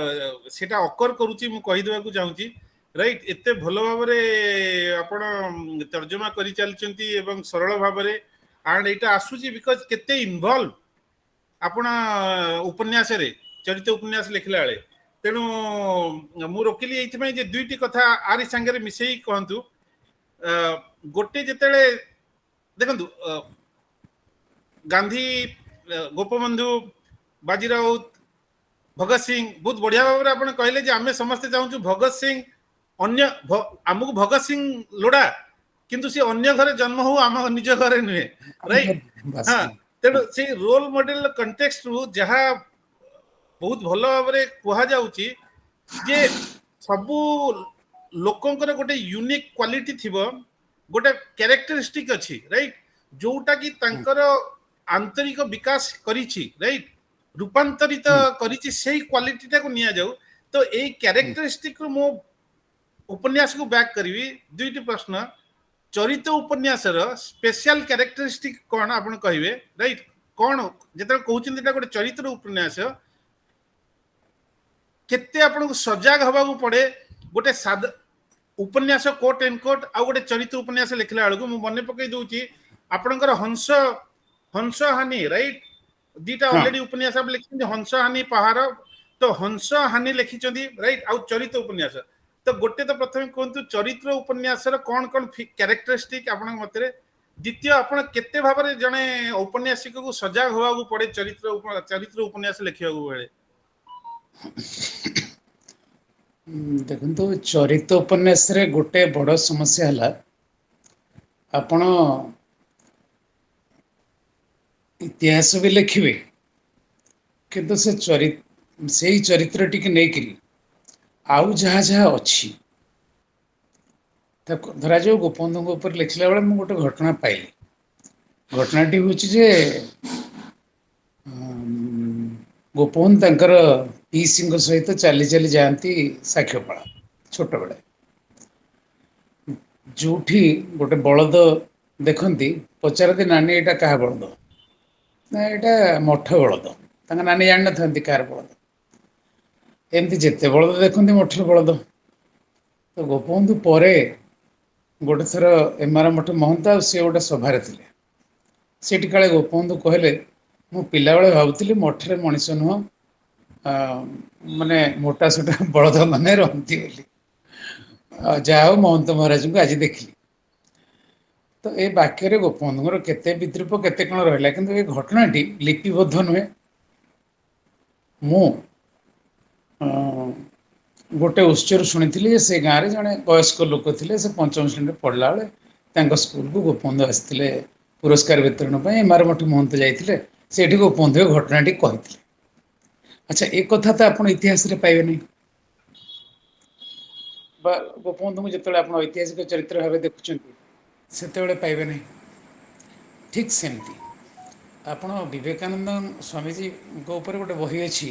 ସେଟା ଅକର କରୁଛି, ମୁଁ କହିଦେବାକୁ ଚାହୁଁଛି, ରାଇଟ୍? ଏତେ ଭଲ ଭାବରେ ଆପଣ ତର୍ଜମା କରିଚାଲିଛନ୍ତି ଏବଂ ସରଳ ଭାବରେ। ଆଣ୍ଡ ଏଇଟା ଆସୁଛି ବିକଜ କେତେ ଇନଭଲ୍ଭ ଆପଣ ଉପନ୍ୟାସରେ, ଚରିତ ଉପନ୍ୟାସ ଲେଖିଲା ବେଳେ। ତେଣୁ ମୁଁ ରୋକିଲି ଏଇଥିପାଇଁ ଯେ ଦୁଇଟି କଥା ଆରି ସାଙ୍ଗରେ ମିଶେଇ କହନ୍ତୁ। ଗୋଟେ, ଯେତେବେଳେ ଦେଖନ୍ତୁ ଗାନ୍ଧୀ, ଗୋପବନ୍ଧୁ, ବାଜି ରାଉତ, ଭଗତ ସିଂ, ବହୁତ ବଢିଆ ଭାବରେ ଆପଣ କହିଲେ ଯେ ଆମେ ସମସ୍ତେ ଚାହୁଁଛୁ ଭଗତ ସିଂ ଆମକୁ ଭଗତ ସିଂ ଲୋଡା, କିନ୍ତୁ ସେ ଅନ୍ୟ ଘରେ ଜନ୍ମ ହଉ, ଆମ ନିଜ ଘରେ ନୁହେଁ, ରାଇଟ୍? ହଁ, ତେଣୁ ସେଇ ରୋଲ ମଡେଲ କଣ୍ଟେକ୍ସଟରୁ ଯାହା ବହୁତ ଭଲ ଭାବରେ କୁହାଯାଉଛି ଯେ ସବୁ ଲୋକଙ୍କର ଗୋଟେ ୟୁନିକ୍ କ୍ୱାଲିଟି ଥିବ, ଗୋଟେ କ୍ୟାରେକ୍ଟରିଷ୍ଟିକ ଅଛି, ରାଇଟ୍? ଯୋଉଟା କି ତାଙ୍କର ଆନ୍ତରିକ ବିକାଶ କରିଛି, ରାଇଟ୍? ରୂପାନ୍ତରିତ କରିଛି, ସେଇ କ୍ୱାଲିଟିଟାକୁ ନିଆଯାଉ। ତ ଏଇ କ୍ୟାରେକ୍ଟରିଷ୍ଟିକରୁ ମୁଁ ଉପନ୍ୟାସକୁ ବ୍ୟାକ୍ କରିବି। ଦୁଇଟି ପ୍ରଶ୍ନ, ଚରିତ ଉପନ୍ୟାସର ସ୍ପେଶାଲ କ୍ୟାରେକ୍ଟରିଷ୍ଟିକ କଣ ଆପଣ କହିବେ, ରାଇଟ୍? କଣ ଯେତେବେଳେ କହୁଛନ୍ତି ଏଟା ଗୋଟେ ଚରିତ୍ର ଉପନ୍ୟାସ, କେତେ ଆପଣଙ୍କୁ ସଜାଗ ହବାକୁ ପଡେ ଗୋଟେ ଉପନ୍ୟାସ କୋଟ ଏଣ୍ଡ କୋଟ ଆଉ ଗୋଟେ ଚରିତ୍ର ଉପନ୍ୟାସ ଲେଖିଲା ବେଳକୁ? ମୁଁ ମନେ ପକେଇ ଦଉଛି ଆପଣଙ୍କର ହଂସ ହାନି, ରାଇଟ୍? ଦିଟା ଅଲରେଡି ଉପନ୍ୟାସ ଲେଖିଛନ୍ତି, ହଂସ ହାନି, ପାହାର। ତ ହଂସ ହାନି ଲେଖିଛନ୍ତି, ରାଇଟ୍? ଆଉ ଚରିତ୍ର ଉପନ୍ୟାସ। ତ ଗୋଟେ ତ ପ୍ରଥମେ କୁହନ୍ତୁ ଚରିତ୍ର ଉପନ୍ୟାସର କଣ କଣ କ୍ୟାରେକ୍ଟରିଷ୍ଟିକ ଆପଣଙ୍କ ମତରେ, ଦ୍ୱିତୀୟ ଆପଣ କେତେ ଭାବରେ ଜଣେ ଔପନ୍ୟାସିକକୁ ସଜାଗ ହବାକୁ ପଡେ ଚରିତ୍ର ଉପନ୍ୟାସ ଲେଖିବାକୁ ବେଳେ? ଦେଖନ୍ତୁ, ଚରିତ୍ର ଉପନ୍ୟାସରେ ଗୋଟେ ବଡ଼ ସମସ୍ୟା ହେଲା, ଆପଣ ଇତିହାସ ବି ଲେଖିବେ କିନ୍ତୁ ସେଇ ଚରିତ୍ରଟିକି ନେଇକିରି ଆଉ ଯାହା ଯାହା ଅଛି, ଧରାଯାଉ ଗୋପବନ୍ଧୁଙ୍କ ଉପରେ ଲେଖିଲା ବେଳେ ମୁଁ ଗୋଟେ ଘଟଣା ପାଇଲି। ଘଟଣାଟି ହେଉଛି ଯେ ଗୋପବନ୍ଧୁ ତାଙ୍କର ପିଇସିଙ୍କ ସହିତ ଚାଲି ଚାଲି ଯାଆନ୍ତି ସାକ୍ଷ୍ୟପାଳ ଛୋଟବେଳେ। ଯୋଉଠି ଗୋଟେ ବଳଦ ଦେଖନ୍ତି, ପଚାରନ୍ତି ନାନୀ ଏଇଟା କାହା ବଳଦ? ନା ଏଇଟା ମଠ ବଳଦ। ତାଙ୍କ ନାନୀ ଜାଣିନଥାନ୍ତି କାହାର ବଳଦ। ଏମିତି ଯେତେ ବଳଦ ଦେଖନ୍ତି ମଠର ବଳଦ। ତ ଗୋପବନ୍ଧୁ ପରେ ଗୋଟେ ଥର ଏମାର ମଠ ମହନ୍ତ ଆଉ ସିଏ ଗୋଟେ ସଭାରେ ଥିଲେ। ସେଠି କାଳେ ଗୋପବନ୍ଧୁ କହିଲେ, ମୁଁ ପିଲାବେଳେ ଭାବୁଥିଲି ମଠରେ ମଣିଷ ନୁହଁ, ମାନେ ମୋଟା ସୋଟା ବଳଦ ମାନେ ରହନ୍ତି ବୋଲି। ଯାହା ହଉ ମହନ୍ତ ମହାରାଜଙ୍କୁ ଆଜି ଦେଖିଲି। ତ ଏ ବାକ୍ୟରେ ଗୋପବନ୍ଧୁଙ୍କର କେତେ ବିଦ୍ରୂପ କେତେ କଣ ରହିଲା, କିନ୍ତୁ ଏ ଘଟଣାଟି ଲିପିବଦ୍ଧ ନୁହେଁ। ମୁଁ ଗୋଟେ ଉତ୍ସରୁ ଶୁଣିଥିଲି ଯେ ସେ ଗାଁରେ ଜଣେ ବୟସ୍କ ଲୋକ ଥିଲେ, ସେ ପଞ୍ଚମ ଶ୍ରେଣୀରେ ପଢ଼ିଲା ବେଳେ ତାଙ୍କ ସ୍କୁଲକୁ ଗୋପବନ୍ଧୁ ଆସିଥିଲେ ପୁରସ୍କାର ବିତରଣ ପାଇଁ। ଏମାର ମଠ ମହନ୍ତ ଯାଇଥିଲେ, ସେଇଠି ଗୋପବନ୍ଧୁ ଏ ଘଟଣାଟି କହିଥିଲେ। ଆଚ୍ଛା, ଏ କଥା ତ ଆପଣ ଇତିହାସରେ ପାଇବେନି। ବା ଗୋପବନ୍ଧୁଙ୍କୁ ଯେତେବେଳେ ଆପଣ ଐତିହାସିକ ଚରିତ୍ର ଭାବେ ଦେଖୁଛନ୍ତି, ସେତେବେଳେ ପାଇବେ ନାହିଁ। ଠିକ୍ ସେମିତି ଆପଣ ବିବେକାନନ୍ଦ ସ୍ୱାମୀଜୀଙ୍କ ଉପରେ ଗୋଟେ ବହି ଅଛି,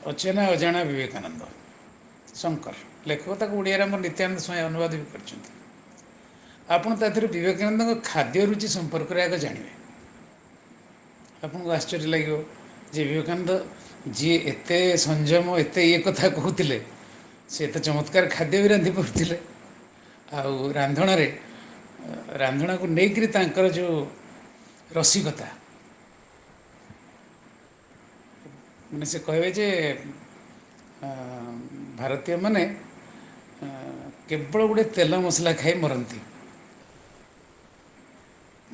ଅଚେନା ଅଜାଣା ବିବେକାନନ୍ଦ। ଶଙ୍କର ଲେଖକ, ତାକୁ ଓଡ଼ିଆରେ ଆମର ନିତ୍ୟାନନ୍ଦ ସ୍ୱାଇଁ ଅନୁବାଦ ବି କରିଛନ୍ତି। ଆପଣ ତା ଦେହରେ ବିବେକାନନ୍ଦଙ୍କ ଖାଦ୍ୟ ରୁଚି ସମ୍ପର୍କରେ ଆଗ ଜାଣିବେ। ଆପଣଙ୍କୁ ଆଶ୍ଚର୍ଯ୍ୟ ଲାଗିବ ଯେ ବିବେକାନନ୍ଦ ଯିଏ ଏତେ ସଂଯମ, ଏତେ ଇଏ କଥା କହୁଥିଲେ, ସେ ଏତେ ଚମତ୍କାର ଖାଦ୍ୟ ବି ରାନ୍ଧି ପାରୁଥିଲେ। ଆଉ ରାନ୍ଧଣାକୁ ନେଇକରି ତାଙ୍କର ଯେଉଁ ରସିକତା, ମାନେ ସେ କହିବେ ଯେ ଭାରତୀୟମାନେ କେବଳ ଗୋଟେ ତେଲ ମସଲା ଖାଇ ମରନ୍ତି।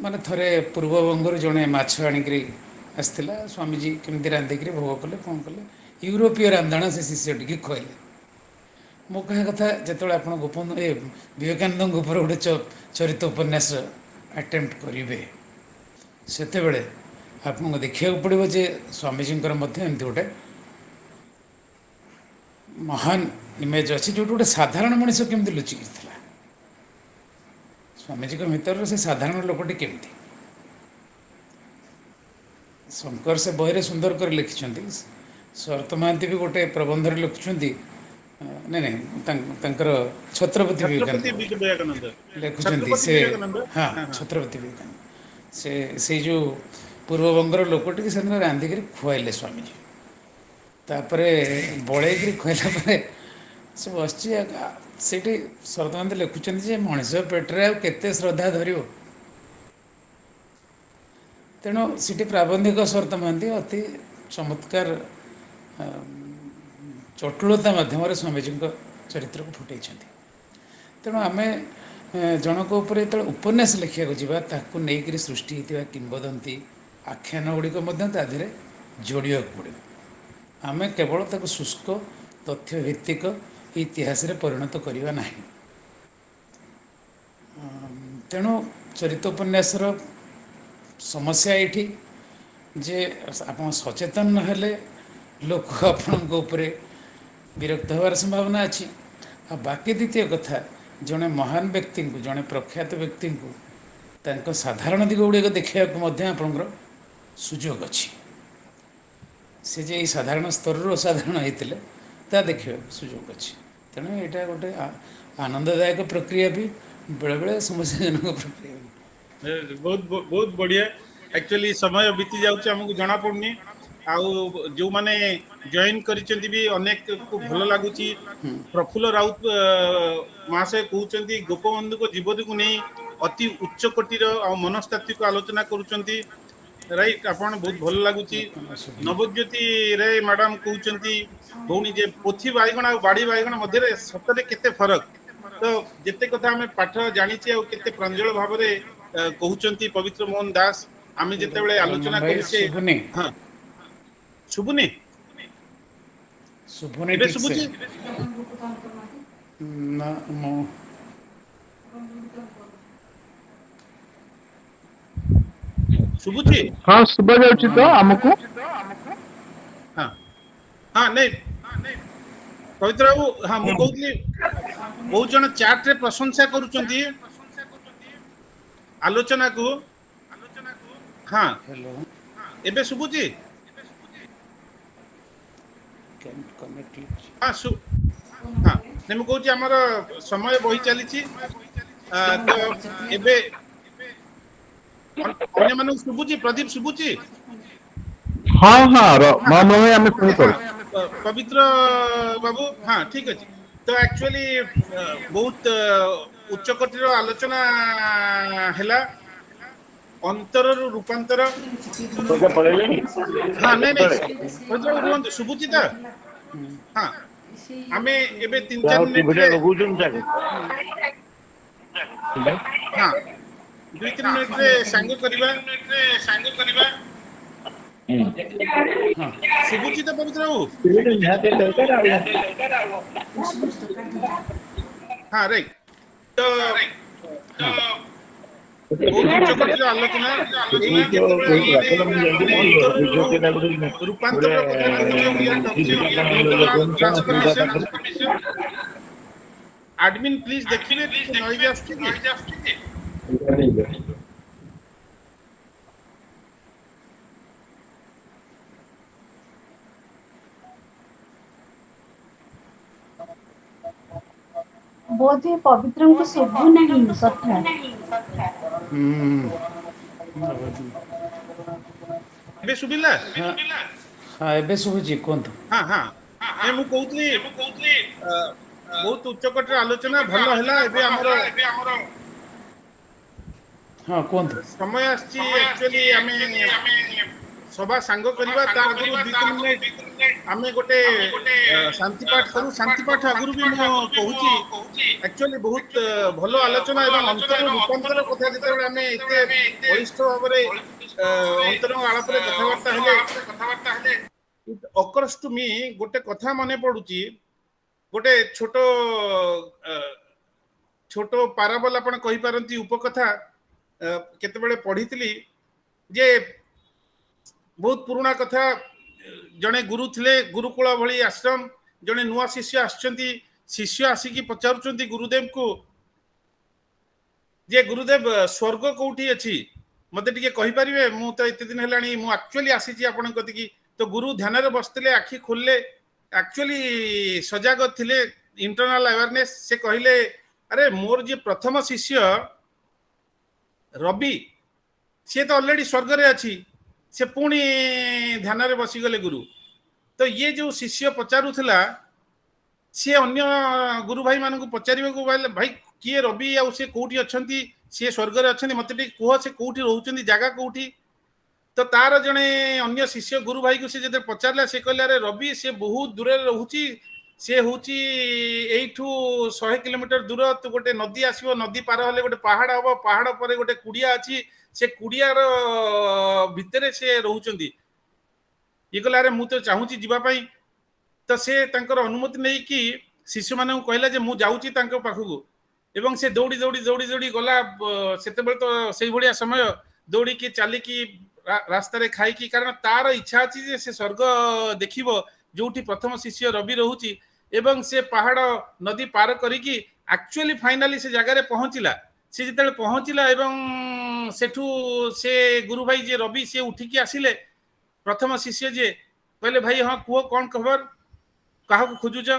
ମାନେ ଥରେ ପୂର୍ବବଙ୍ଗରୁ ଜଣେ ମାଛ ଆଣିକରି ଆସିଥିଲା, ସ୍ୱାମୀଜୀ କେମିତି ରାନ୍ଧିକରି ଭୋଗ କଲେ, କ'ଣ କଲେ, ୟୁରୋପୀୟ ରାନ୍ଧଣା ସେ ଶିଷ୍ୟଟିକି ଖୁଆଇଲେ। ମୋ କହିବା କଥା, ଯେତେବେଳେ ଆପଣ ଗୋପବନ୍ଧୁ ବିବେକାନନ୍ଦଙ୍କ ଉପରେ ଗୋଟେ ଚରିତ୍ର ଉପନ୍ୟାସ ଆଟେମ୍ପ୍ଟ କରିବେ, ସେତେବେଳେ ଆପଣଙ୍କୁ ଦେଖିବାକୁ ପଡ଼ିବ ଯେ ସ୍ୱାମୀଜୀଙ୍କର ମଧ୍ୟ ଏମିତି ଗୋଟେ ମହାନ ଇମେଜ୍ ଅଛି, ଯେଉଁଠି ଗୋଟେ ସାଧାରଣ ମଣିଷ କେମିତି ଲୁଚିକି ଥିଲା। ସ୍ୱାମୀଜୀଙ୍କ ଭିତରର ସେ ସାଧାରଣ ଲୋକଟି କେମିତି। ଶଙ୍କର ସେ ବହିରେ ସୁନ୍ଦର କରି ଲେଖିଛନ୍ତି। ଶରତ ମହାନ୍ତି ବି ଗୋଟେ ପ୍ରବନ୍ଧରେ ଲେଖୁଛନ୍ତି, ନାଇଁ ତାଙ୍କର ଛତ୍ରପତି ବିବେକାନନ୍ଦ ବିବେକାନନ୍ଦ ଲେଖୁଛନ୍ତି, ଛତ୍ରପତି ସେ ବିବେକାନନ୍ଦ। ହଁ ଛତ୍ରପତି ବିବେକାନନ୍ଦ, ସେଇ ଯେଉଁ ପୂର୍ବବଙ୍ଗର ଲୋକଟିକି ସେଦିନ ରାନ୍ଧିକରି ଖୁଆଇଲେ ସ୍ୱାମୀଜୀ। ତାପରେ ବଳେଇକରି ଖୁଆଇଲା ପରେ ସେ ବସିଛି, ସେଇଠି ଶରତ ମହାନ୍ତି ଲେଖୁଛନ୍ତି ଯେ ମଣିଷ ପେଟରେ ଆଉ କେତେ ଶ୍ରଦ୍ଧା ଧରିବ। ତେଣୁ ସେଠି ପ୍ରାବନ୍ଧିକ ଶରତ ମହାନ୍ତି ଅତି ଚମତ୍କାର ଚଟୁଳତା ମାଧ୍ୟମରେ ସ୍ୱାମୀଜୀଙ୍କ ଚରିତ୍ରକୁ ଫୁଟେଇଛନ୍ତି। ତେଣୁ ଆମେ ଜଣଙ୍କ ଉପରେ ଯେତେବେଳେ ଉପନ୍ୟାସ ଲେଖିବାକୁ ଯିବା, ତାକୁ ନେଇକରି ସୃଷ୍ଟି ହୋଇଥିବା କିମ୍ବଦନ୍ତୀ, ଆଖ୍ୟାନ ଗୁଡ଼ିକ ମଧ୍ୟ ତା ଦେହରେ ଯୋଡ଼ିବାକୁ ପଡ଼ିବ। ଆମେ କେବଳ ତାକୁ ଶୁଷ୍କ ତଥ୍ୟଭିତ୍ତିକ ଇତିହାସରେ ପରିଣତ କରିବା ନାହିଁ। ତେଣୁ ଚରିତ୍ର ଉପନ୍ୟାସର ସମସ୍ୟା ଏଇଠି ଯେ ଆପଣ ସଚେତନ ନହେଲେ ଲୋକ ଆପଣଙ୍କ ଉପରେ ବିରକ୍ତ ହେବାର ସମ୍ଭାବନା ଅଛି। ଆଉ ବାକି ଦ୍ୱିତୀୟ କଥା, ଜଣେ ମହାନ ବ୍ୟକ୍ତିଙ୍କୁ, ଜଣେ ପ୍ରଖ୍ୟାତ ବ୍ୟକ୍ତିଙ୍କୁ ତାଙ୍କ ସାଧାରଣ ଦିଗ ଗୁଡ଼ିକ ଦେଖିବାକୁ ମଧ୍ୟ ଆପଣଙ୍କର ସୁଯୋଗ ଅଛି। ସେ ଯେ ଏଇ ସାଧାରଣ ସ୍ତରରୁ ଅସାଧାରଣ ହେଇଥିଲେ, ତା ଦେଖିବାକୁ ସୁଯୋଗ ଅଛି। ତେଣୁ ଏଇଟା ଗୋଟେ ଆନନ୍ଦଦାୟକ ପ୍ରକ୍ରିୟା ବି, ବେଳେବେଳେ ସମସ୍ୟାଜନକ ପ୍ରକ୍ରିୟା ବି। ବହୁତ ବହୁତ ବଢିଆ। ଆକ୍ଚୁଆଲି ସମୟ ବିତି ଯାଉଛି, ଆମକୁ ଜଣା ପଡୁନି। ଆଉ ଯୋଉମାନେ ଜଏନ୍ କରିଛନ୍ତି ବି ଅନେକକୁ ଭଲ ଲାଗୁଛି। ପ୍ରଫୁଲ୍ଲ ରାଉତ ମହାଶୟ କହୁଛନ୍ତି ଗୋପବନ୍ଧୁଙ୍କ ଜୀବନୀକୁ ନେଇ ଅତି ଉଚ୍ଚ କୋଟିର ଆଉ ମନସ୍ତାତ୍ତ୍ୱିକ ଆଲୋଚନା କରୁଛନ୍ତି। ରାଇଟ୍, ଆପଣ ବହୁତ ଭଲ ଲାଗୁଛି। ନବଜ୍ୟୋତି ରାୟ ମ୍ୟାଡାମ କହୁଛନ୍ତି ଭଉଣୀ ଯେ ପୋଥି ବାଇଗଣ ଆଉ ବାଡି ବାଇଗଣ ମଧ୍ୟରେ ସତରେ କେତେ ଫରକ। ତ ଯେତେ କଥା ଆମେ ପାଠ ଜାଣିଛେ ଆଉ କେତେ ପ୍ରାଞ୍ଜଳ ଭାବରେ କହୁଛନ୍ତି ପବିତ୍ର ମୋହନ ଦାସ ଆମେ ଯେତେବେଳେ ଆଲୋଚନା ଭାଇ କରୁଛେ ଶୁଭୁନି ହଁ ଶୁଭୁନି ଶୁଭୁନି ଏବେ ଠିକ ସେ ଶୁଭୁଛି ନା ମୁଁ ଶୁଭୁଛି ହଁ ଶୁଭା ଯାଉଛି ତ ଆମକୁ? ହଁ ହଁ ନାଇଁ ପବିତ୍ର ବାବୁ ହଁ ମୁଁ କହୁଥିଲି ବହୁତ ଜଣ ଚାଟ୍ ରେ ପ୍ରଶଂସା କରୁଛନ୍ତି ଆଲୋଚନାକୁ ହଁ ହ୍ୟାଲୋ ଏବେ ଶୁଭୁଛି କ୍ୟାନ୍ କନେକ୍ଟ ହଁ ହଁ ନାଇଁ ମୁଁ କହୁଛି ଆମର ସମୟ ବହି ଚାଲିଛି ତ ଏବେ ଅନ୍ୟମାନଙ୍କୁ ଶୁଭୁଛି ପ୍ରଦୀପ ଶୁଭୁଛି ହଁ ହଁ ହଁ ମମ ଭାଇ ଆମେ ହଁ ଶୁଣିପାରୁଛୁ। ପବିତ୍ର ବାବୁ ହଁ ଠିକ ଅଛି ତ ଆକ୍ଚୁଆଲି ବହୁତ ଉଚ୍ଚକୋଟୀର ଆଲୋଚନା ହେଲା ଅନ୍ତରରୁ ରୂପାନ୍ତର ହଁ ନାଇଁ ନାଇଁ ପବିତ୍ର ବାବୁ ରୁହନ୍ତୁ ଶୁଭୁଛି ତ ହଁ ଆମେ ଏବେ 3-4 ମିନିଟରେ ହଁ 2-3 ମିନିଟରେ ସାଙ୍ଗ କରିବା ଶୁଭୁଛି ତ ପବିତ୍ର ବାବୁ ହଁ ରାଇଟ ତ ବହୁତ ଉଚ୍ଚକୋଟୀର ଆଲୋଚନା ଏଇ ଯେତେବେଳେ ଆମମାନେ ଅନ୍ତରରୁ ରୂପାନ୍ତରର କଥା କହୁଛେ we are talking of internal transformation admin please ଦେଖିବେ ଟିକେ ନଏଜ ଆସୁଛି କି ବୋଧେ ପବିତ୍ରଙ୍କୁ ଶୁଭୁ ନାହିଁ କଥା। ଏବେ ଶୁଭିଲା ହଁ ହଁ ଏବେ ଶୁଭୁଛି କୁହନ୍ତୁ ହଁ ହଁ ନାଇଁ ମୁଁ କହୁଥିଲି ଅ, ବହୁତ ଉଚ୍ଚକୋଟୀର ଆଲୋଚନା ଭଲ ହେଲା ଏବେ ଆମର ହଁ କୁହନ୍ତୁ ସମୟ ଆସିଛି ଆକ୍ଚୁଆଲି ଆମେ ସଭା ସାଙ୍ଗ କରିବା ତା ଆଗରୁ 2-3 ମିନିଟ ଆମେ ଗୋଟେ ଶାନ୍ତି ପାଠ କରୁ ଶାନ୍ତି ପାଠ ଆଗରୁ ବି ମୁଁ କହୁଛି ଆକ୍ଚୁଆଲି ବହୁତ ଭଲ ଆଲୋଚନା ଏବଂ ଅନ୍ତର ରୂପାନ୍ତର କଥା ଯେତେବେଳେ ଆମେ ଏତେ ବଳିଷ୍ଠ ଭାବରେ ଅନ୍ତରଙ୍ଗ ଆଳାପରେ କଥାବାର୍ତ୍ତା ହେଲେ ଇଟ୍ ଅକର୍ସ ଟୁ ମି ଗୋଟେ କଥା ମନେ ପଡୁଛି ଗୋଟେ ଅ, ଛୋଟ ପାରାବଲ ଆପଣ କହିପାରନ୍ତି ଉପକଥା କେତେବେଳେ ପଢିଥିଲି ଯେ ବହୁତ ପୁରୁଣା କଥା ଜଣେ ଗୁରୁ ଥିଲେ ଗୁରୁକୁଳ ଭଳି ଆଶ୍ରମ ଜଣେ ନୂଆ ଶିଷ୍ୟ ଆସିଛନ୍ତି ଶିଷ୍ୟ ଆସିକି ପଚାରୁଛନ୍ତି ଗୁରୁଦେବଙ୍କୁ ଯେ ଗୁରୁଦେବ ସ୍ୱର୍ଗ କୋଉଠି ଅଛି ମତେ ଟିକେ କହିପାରିବେ ମୁଁ ତ ଏତେ ଦିନ ହେଲାଣି ମୁଁ ଆକ୍ଚୁଆଲି ଆସିଛି ଆପଣଙ୍କ କତିକି ତ ଗୁରୁ ଧ୍ୟାନରେ ବସିଥିଲେ ଆଖି ଖୋଲିଲେ ଆକ୍ଚୁଆଲି ସଜାଗ ଥିଲେ ଇଣ୍ଟରନାଲ ଆୱାରନେସ ସେ କହିଲେ ଆରେ ମୋର ଯିଏ ପ୍ରଥମ ଶିଷ୍ୟ ରବି ସିଏ ତ ଅଲରେଡି ସ୍ୱର୍ଗରେ ଅଛି ସେ ପୁଣି ଧ୍ୟାନରେ ବସିଗଲେ ଗୁରୁ ତ ଇଏ ଯୋଉ ଶିଷ୍ୟ ପଚାରୁଥିଲା ସିଏ ଅନ୍ୟ ଗୁରୁ ଭାଇ ମାନଙ୍କୁ ପଚାରିବାକୁ ଭାଇ କିଏ ରବି ଆଉ ସେ କୋଉଠି ଅଛନ୍ତି ସିଏ ସ୍ୱର୍ଗରେ ଅଛନ୍ତି ମତେ ଟିକେ କୁହ ସେ କୋଉଠି ରହୁଛନ୍ତି ଜାଗା କୋଉଠି ତ ତାର ଜଣେ ଅନ୍ୟ ଶିଷ୍ୟ ଗୁରୁ ଭାଇକୁ ସେ ଯେତେବେଳେ ପଚାରିଲା ସେ କହିଲେ ଆରେ ରବି ସେ ବହୁତ ଦୂରରେ ରହୁଛି ସେ ହଉଛି ଏଇଠୁ 100 କିଲୋମିଟର ଦୂର ତୁ ଗୋଟେ ନଦୀ ଆସିବ ନଦୀ ପାର ହେଲେ ଗୋଟେ ପାହାଡ ହବ ପାହାଡ ପରେ ଗୋଟେ କୁଡିଆ ଅଛି ସେ କୁଡିଆର ଭିତରେ ସେ ରହୁଛନ୍ତି ଇଏ କହିଲା ଆରେ ମୁଁ ତ ଚାହୁଁଛି ଯିବା ପାଇଁ ତ ସେ ତାଙ୍କର ଅନୁମତି ନେଇକି ଶିଶୁମାନଙ୍କୁ କହିଲା ଯେ ମୁଁ ଯାଉଛି ତାଙ୍କ ପାଖକୁ ଏବଂ ସେ ଦୌଡ଼ି ଦୌଡ଼ି ଦୌଡ଼ି ଦୌଡ଼ି ଗଲା ସେତେବେଳେ ତ ସେଇଭଳିଆ ସମୟ ଦୌଡ଼ିକି ଚାଲିକି ରାସ୍ତାରେ ଖାଇକି କାରଣ ତାର ଇଚ୍ଛା ଅଛି ଯେ ସେ ସ୍ୱର୍ଗ ଦେଖିବ ଯୋଉଠି ପ୍ରଥମ ଶିଷ୍ୟ ରବି ରହୁଛି ଏବଂ ସେ ପାହାଡ ନଦୀ ପାର କରିକି ଆକ୍ଚୁଆଲି ଫାଇନାଲି ସେ ଜାଗାରେ ପହଞ୍ଚିଲା ସେ ଯେତେବେଳେ ପହଞ୍ଚିଲା ଏବଂ ସେଠୁ ସେ ଗୁରୁ ଭାଇ ଯିଏ ରବି ସିଏ ଉଠିକି ଆସିଲେ ପ୍ରଥମ ଶିଷ୍ୟ ଯିଏ କହିଲେ ଭାଇ ହଁ କୁହ କଣ ଖବର କାହାକୁ ଖୋଜୁଛ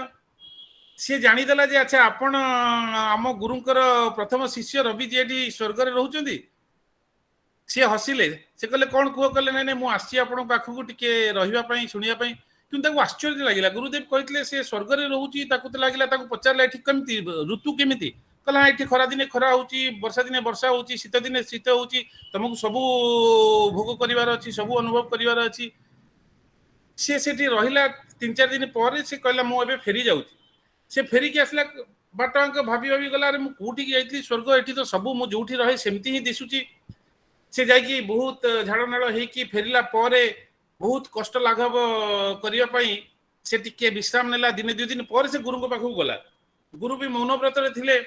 ସିଏ ଜାଣିଦେଲା ଯେ ଆଚ୍ଛା ଆପଣ ଆମ ଗୁରୁଙ୍କର ପ୍ରଥମ ଶିଷ୍ୟ ରବି ଯିଏଠି ସ୍ୱର୍ଗରେ ରହୁଛନ୍ତି ସିଏ ହସିଲେ ସେ କହିଲେ କଣ କୁହ କହିଲେ ନାଇଁ ନାଇଁ ମୁଁ ଆସିଛି ଆପଣଙ୍କ ପାଖକୁ ଟିକେ ରହିବା ପାଇଁ ଶୁଣିବା ପାଇଁ କିନ୍ତୁ ତାକୁ ଆଶ୍ଚର୍ଯ୍ୟ ଲାଗିଲା ଗୁରୁଦେବ କହିଥିଲେ ସେ ସ୍ୱର୍ଗରେ ରହୁଛି ତାକୁ ତ ଲାଗିଲା ତାକୁ ପଚାରିଲା ଏଠି କେମିତି ଋତୁ କେମିତି କହିଲା ଏଠି ଖରା ଦିନେ ଖରା ହଉଛି ବର୍ଷା ଦିନେ ବର୍ଷା ହଉଛି ଶୀତ ଦିନେ ଶୀତ ହଉଛି ତମକୁ ସବୁ ଭୋଗ କରିବାର ଅଛି ସବୁ ଅନୁଭବ କରିବାର ଅଛି ସିଏ ସେଠି ରହିଲା 3-4 ଦିନ ପରେ ସେ କହିଲା ମୁଁ ଏବେ ଫେରି ଯାଉଛି ସେ ଫେରିକି ଆସିଲା बाटांक भाभी भाभी गला रे मु कोठी जाइथि स्वर्ग एठी तो सब मु जोठी रहे सेमती ही दिसुची से जाइकी बहुत झाड़नाड़ हेकी फेरिला परे बहुत कष्ट लाघव करिया पई से टिके विश्राम नेला दिने दुई दिन पर से गुरु पाखु गला गुरु भी मौन व्रत रे थिले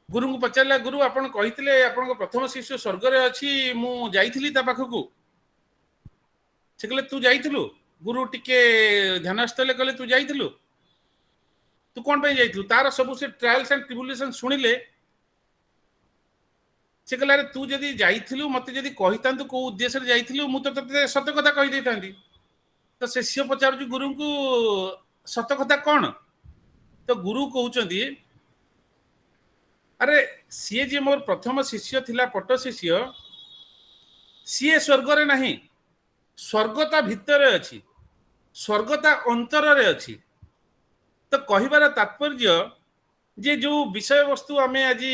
गुरु को पचारला गुरु आपण कहितले आपण प्रथम शिष्य स्वर्ग रे अछि मु जाइथिली ता पाखु से कहले तू जाइथिलु गुरु टिके ध्यानस्थले कहले तू जाइथिलु तू कौन पे जाइथिलु तार सब से ट्रायल्स एंड ट्रिब्युलेशन सुनिले से कहला रे तू जदी जाइथिलु मते जदी कहितांतु को उद्देश्य रे जाइथिलु मु तो तते सत्य कथा कहि देतांती तो शिष्य पचारुची गुरु को सत्य कथा कौन तो गुरु कहउचंदी अरे सी जे मोर प्रथम शिष्य थिला पट शिष्य सी स्वर्ग रे नहीं स्वर्गता भितर अछि स्वर्गता अंतर रे अछि तो कहिबार तात्पर्य जे जो विषय वस्तु आम आज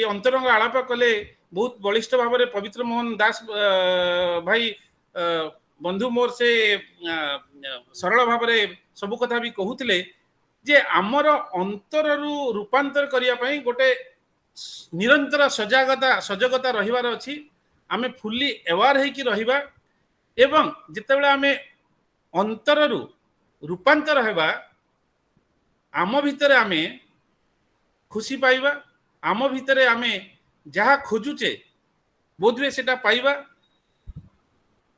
अंतरंग आलाप कले बहुत बलिष्ठ भाव में पवित्र मोहन दास भाई बंधु मोर से सरल भाव में सब कथा भी कहते जे आमर अंतर रूपांतर करने गोटे निरंतर सजगता रहिबार अछि आमे फुल्ली एवार होइकी रहिबा एवं जितेबाला आमे अंतर रूपांतर हेबा आम भितर आमे खुशी पाइबा आम भितर आमे जहाँ खोजुचे बोधवे सेटा पाइबा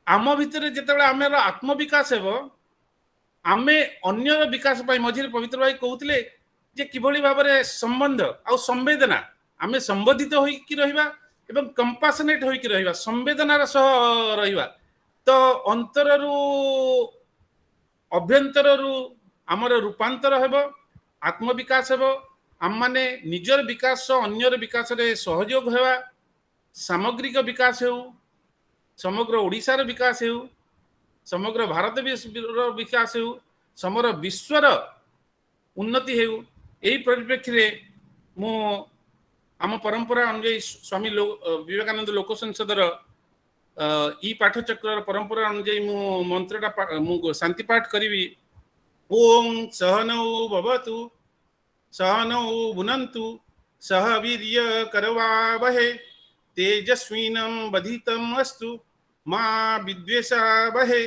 आम भितर जितेबाला आमेर आत्मविकास हेबो आमे अन्यर विकास पाई मझिरे पवित्र भाई कहते जे किभली भाव में संबंध आ संवेदना आमे संबोधित होइकी रहिबा एवं कंपासनेट होइकी रहिबा संवेदनार सह रहिबा तो अंतररू अभ्यंतररू आमर रूपांतर हेबो आत्मविकास हेबो आम माने निजर विकास अन्यर विकास रे सहयोग हेबा सामग्रिक विकास हेउ समग्र ओडिशार विकास हेउ समग्र भारत विकास हेउ समग्र विश्वर उन्नति हेउ एही परिप्रेक्षी मु आम परंपरा अनुଯାयी स्वामी विवेकानंद लोक संसदर ई पाठचक्र परंपरा अनुଯାयी मु मंत्रटा मु शांति पाठ करी ओम सहनौ भवतु सहनौ भुनन्तु सह वीर्य करवावहे तेजस्विनं वधितम् अस्तु मा विद्वेषावहे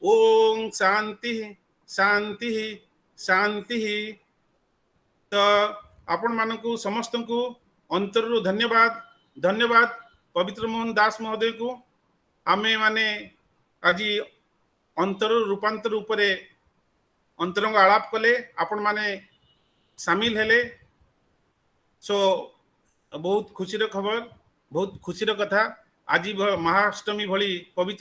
ओम शांति शांति शांति। तो आपण मानकु समस्त को अंतरु धन्यवाद धन्यवाद पवित्र मोहन दास महोदय को आमे माने आज अंतर रूपांतर उपरे अंतरंग आलाप कले आपण माने सामिल हेले सो बहुत खुशी खबर बहुत खुशी कथा आज महाअष्टमी भली पवित्र